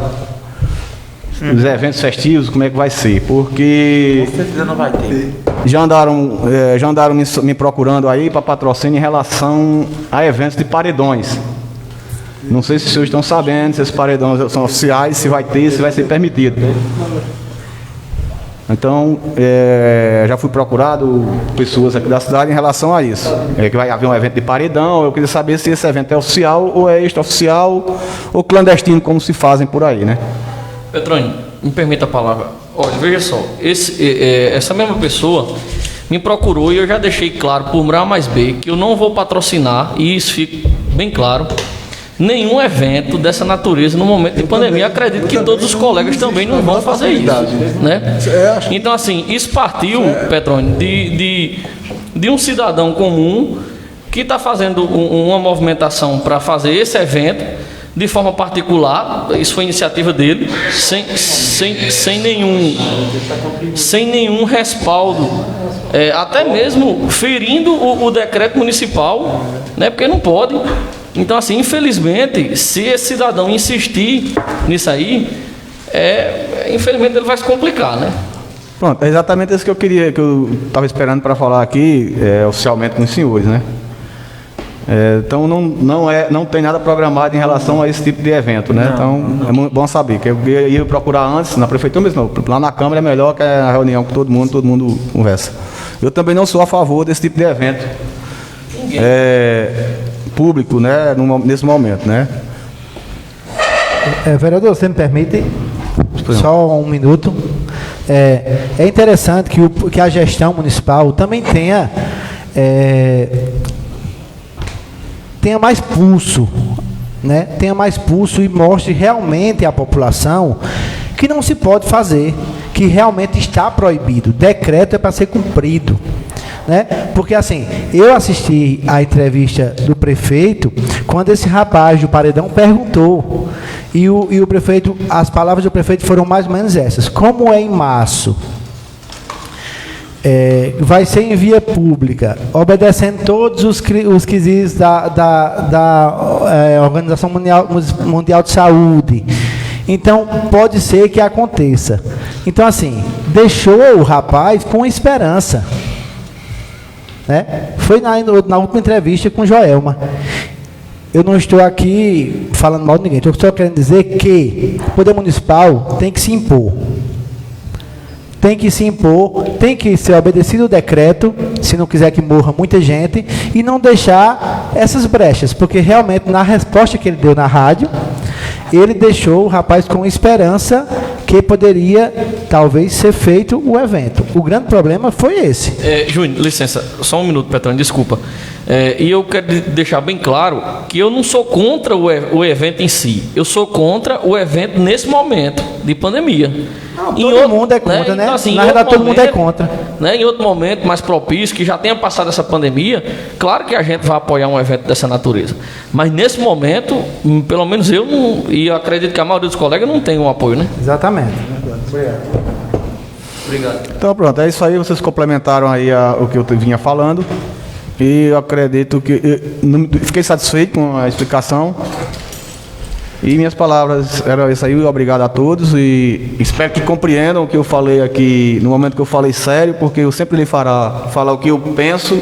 os eventos festivos, como é que vai ser, porque com certeza não vai ter. Já andaram me procurando aí para patrocínio em relação a eventos de paredões. Não sei se os senhores estão sabendo, se esses paredões são oficiais, se vai ter, se vai ser permitido. Então, já fui procurado pessoas aqui da cidade em relação a isso. Que vai haver um evento de paredão, eu queria saber se esse evento é oficial ou é extraoficial ou clandestino, como se fazem por aí, né? Petrônio, me permita a palavra. Olha, veja só, essa mesma pessoa me procurou e eu já deixei claro por A mais B que eu não vou patrocinar, e isso fica bem claro, nenhum evento dessa natureza no momento de pandemia. Acredito que todos os colegas também não vão fazer isso, né? Então, assim, isso partiu, Petrônio, de um cidadão comum que está fazendo uma movimentação para fazer esse evento de forma particular. Isso foi iniciativa dele, sem nenhum respaldo, até mesmo ferindo o decreto municipal, né? Porque não pode. Então, assim, infelizmente, se esse cidadão insistir nisso aí, infelizmente ele vai se complicar, né? Pronto, é exatamente isso que eu estava esperando para falar aqui, oficialmente com os senhores, né? Então não tem nada programado em relação a esse tipo de evento, né? Então é muito bom saber, que eu ia procurar antes, na prefeitura mesmo, não. Lá na Câmara é melhor, que é a reunião com todo mundo conversa. Eu também não sou a favor desse tipo de evento público, né? Nesse momento, né? Vereador, você me permite? Só um minuto. É interessante que a gestão municipal também tenha mais pulso, né? Tenha mais pulso e mostre realmente à população que não se pode fazer, que realmente está proibido. Decreto é para ser cumprido, né? Porque, assim, eu assisti à entrevista do prefeito quando esse rapaz do paredão perguntou, e o prefeito, as palavras do prefeito foram mais ou menos essas: como é em março, vai ser em via pública, obedecendo todos os quesitos da Organização Mundial de Saúde. Então, pode ser que aconteça. Então, assim, deixou o rapaz com esperança, né? Foi na última entrevista com Joelma. Eu não estou aqui falando mal de ninguém, estou só querendo dizer que o poder municipal tem que se impor. Tem que se impor, tem que ser obedecido o decreto, se não quiser que morra muita gente, e não deixar essas brechas, porque realmente, na resposta que ele deu na rádio, ele deixou o rapaz com esperança que poderia, talvez, ser feito o evento. O grande problema foi esse. Júnior, licença, só um minuto, Petrônio, desculpa. E eu quero deixar bem claro que eu não sou contra o evento em si, eu sou contra o evento nesse momento de pandemia. Não, todo mundo é contra, né? Então, assim, na verdade, todo mundo é contra. Né, em outro momento mais propício, que já tenha passado essa pandemia, claro que a gente vai apoiar um evento dessa natureza. Mas nesse momento, pelo menos eu não, e eu acredito que a maioria dos colegas não tem um apoio, né? Exatamente. Obrigado. Então pronto, é isso aí, vocês complementaram aí o que eu vinha falando. E eu acredito que fiquei satisfeito com a explicação. E minhas palavras eram isso aí. Obrigado a todos e espero que compreendam o que eu falei aqui no momento que eu falei sério, porque eu sempre lhe falar o que eu penso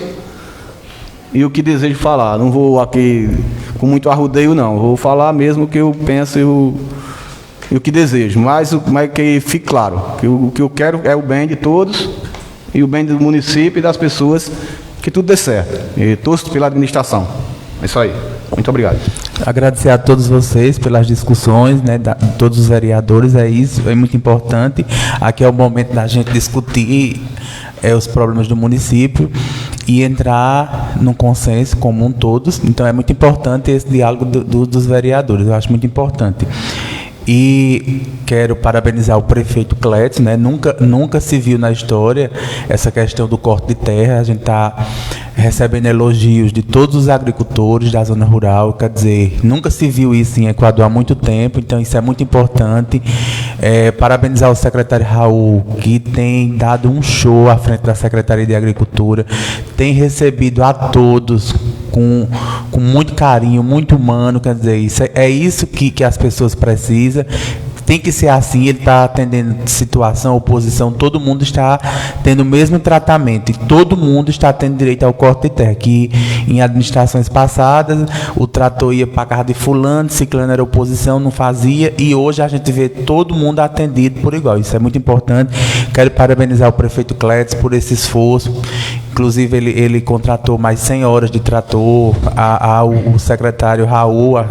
e o que desejo falar. Não vou aqui com muito arrudeio, não. Vou falar mesmo o que eu penso e o que desejo. Mas que fique claro que o que eu quero é o bem de todos e o bem do município e das pessoas, que tudo dê certo. E torço pela administração. É isso aí. Muito obrigado. Agradecer a todos vocês pelas discussões, né, de todos os vereadores, isso é muito importante. Aqui é o momento da gente discutir os problemas do município e entrar num consenso comum todos. Então é muito importante esse diálogo dos vereadores, eu acho muito importante. E quero parabenizar o prefeito Clétis, né? Nunca se viu na história essa questão do corte de terra. A gente está recebendo elogios de todos os agricultores da zona rural, quer dizer, nunca se viu isso em Equador há muito tempo, então isso é muito importante. Parabenizar o secretário Raul, que tem dado um show à frente da Secretaria de Agricultura, tem recebido a todos com muito carinho, muito humano, quer dizer, isso que as pessoas precisam. Tem que ser assim, ele está atendendo situação, oposição, todo mundo está tendo o mesmo tratamento e todo mundo está tendo direito ao corte de terra, que em administrações passadas o trator ia para a casa de fulano, ciclano era oposição, não fazia, e hoje a gente vê todo mundo atendido por igual, isso é muito importante. Quero parabenizar o prefeito Clétis por esse esforço, inclusive ele contratou mais 100 horas de trator, o secretário Raul,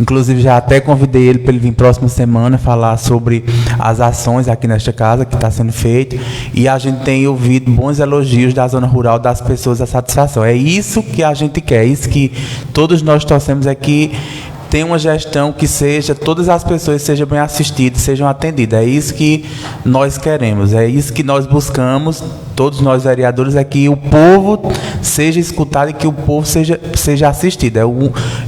inclusive já até convidei ele para ele vir próxima semana falar sobre as ações aqui nesta casa que está sendo feito, e a gente tem ouvido bons elogios da zona rural, das pessoas, a satisfação. É isso que a gente quer, é isso que todos nós torcemos, é que tenha uma gestão que seja, todas as pessoas sejam bem assistidas, sejam atendidas. É isso que nós queremos, é isso que nós buscamos, todos nós vereadores, é que o povo seja escutado e que o povo seja assistido.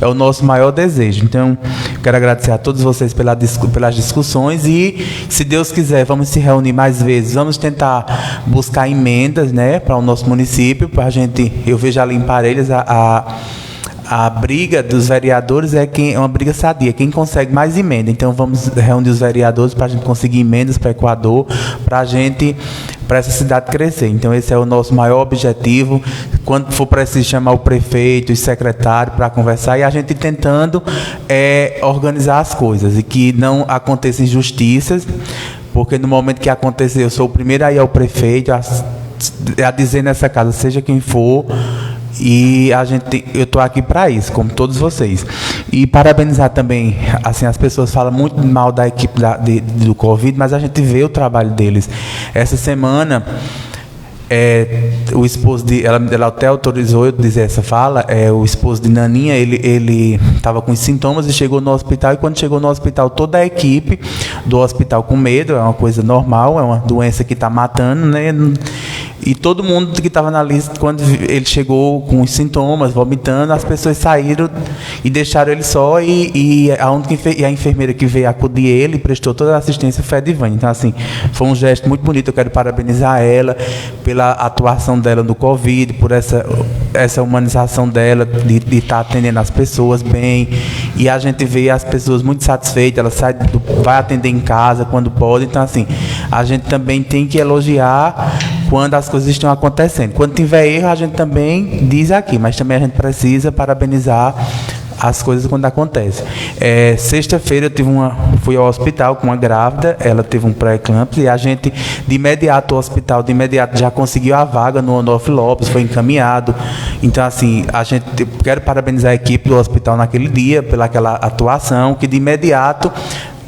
É o nosso maior desejo. Então, quero agradecer a todos vocês pelas discussões e, se Deus quiser, vamos se reunir mais vezes, vamos tentar buscar emendas, né, para o nosso município, para a gente, eu vejo ali em Parelhas, a briga dos vereadores é uma briga sadia, quem consegue mais emenda. Então vamos reunir os vereadores para a gente conseguir emendas para Equador, para essa cidade crescer. Então esse é o nosso maior objetivo. Quando for preciso chamar o prefeito e secretário para conversar, e a gente tentando organizar as coisas e que não aconteçam injustiças, porque no momento que acontecer, eu sou o primeiro a ir ao prefeito a dizer nessa casa, seja quem for. E eu estou aqui para isso, como todos vocês. E parabenizar também, assim, as pessoas falam muito mal da equipe do Covid, mas a gente vê o trabalho deles. Essa semana, o esposo ela até autorizou eu dizer essa fala, o esposo de Naninha, ele estava com sintomas e chegou no hospital, e quando chegou no hospital, toda a equipe do hospital com medo, é uma coisa normal, é uma doença que está matando, né? E todo mundo que estava na lista, quando ele chegou com os sintomas, vomitando, as pessoas saíram e deixaram ele só, e a enfermeira que veio acudir ele, prestou toda a assistência, foi a Divane. Então, assim, foi um gesto muito bonito. Eu quero parabenizar ela pela atuação dela no Covid, por essa humanização dela, de estar atendendo as pessoas bem. E a gente vê as pessoas muito satisfeitas, ela vai atender em casa quando pode. Então, assim, a gente também tem que elogiar quando as coisas estão acontecendo. Quando tiver erro, a gente também diz aqui, mas também a gente precisa parabenizar as coisas quando acontecem. Sexta-feira fui ao hospital com uma grávida, ela teve um pré-eclâmpsia, e a gente, de imediato, o hospital, já conseguiu a vaga no Onofre Lopes, foi encaminhado. Então, assim, quero parabenizar a equipe do hospital naquele dia, pelaquela atuação, que de imediato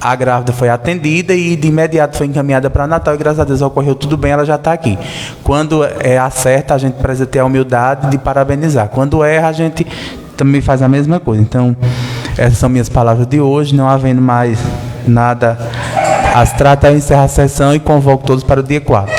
a grávida foi atendida e de imediato foi encaminhada para Natal, e graças a Deus ocorreu tudo bem, ela já está aqui. Quando acerta, a gente precisa ter a humildade de parabenizar. Quando erra, a gente também faz a mesma coisa. Então, essas são minhas palavras de hoje. Não havendo mais nada a se tratar, eu encerro a sessão e convoco todos para o dia 4.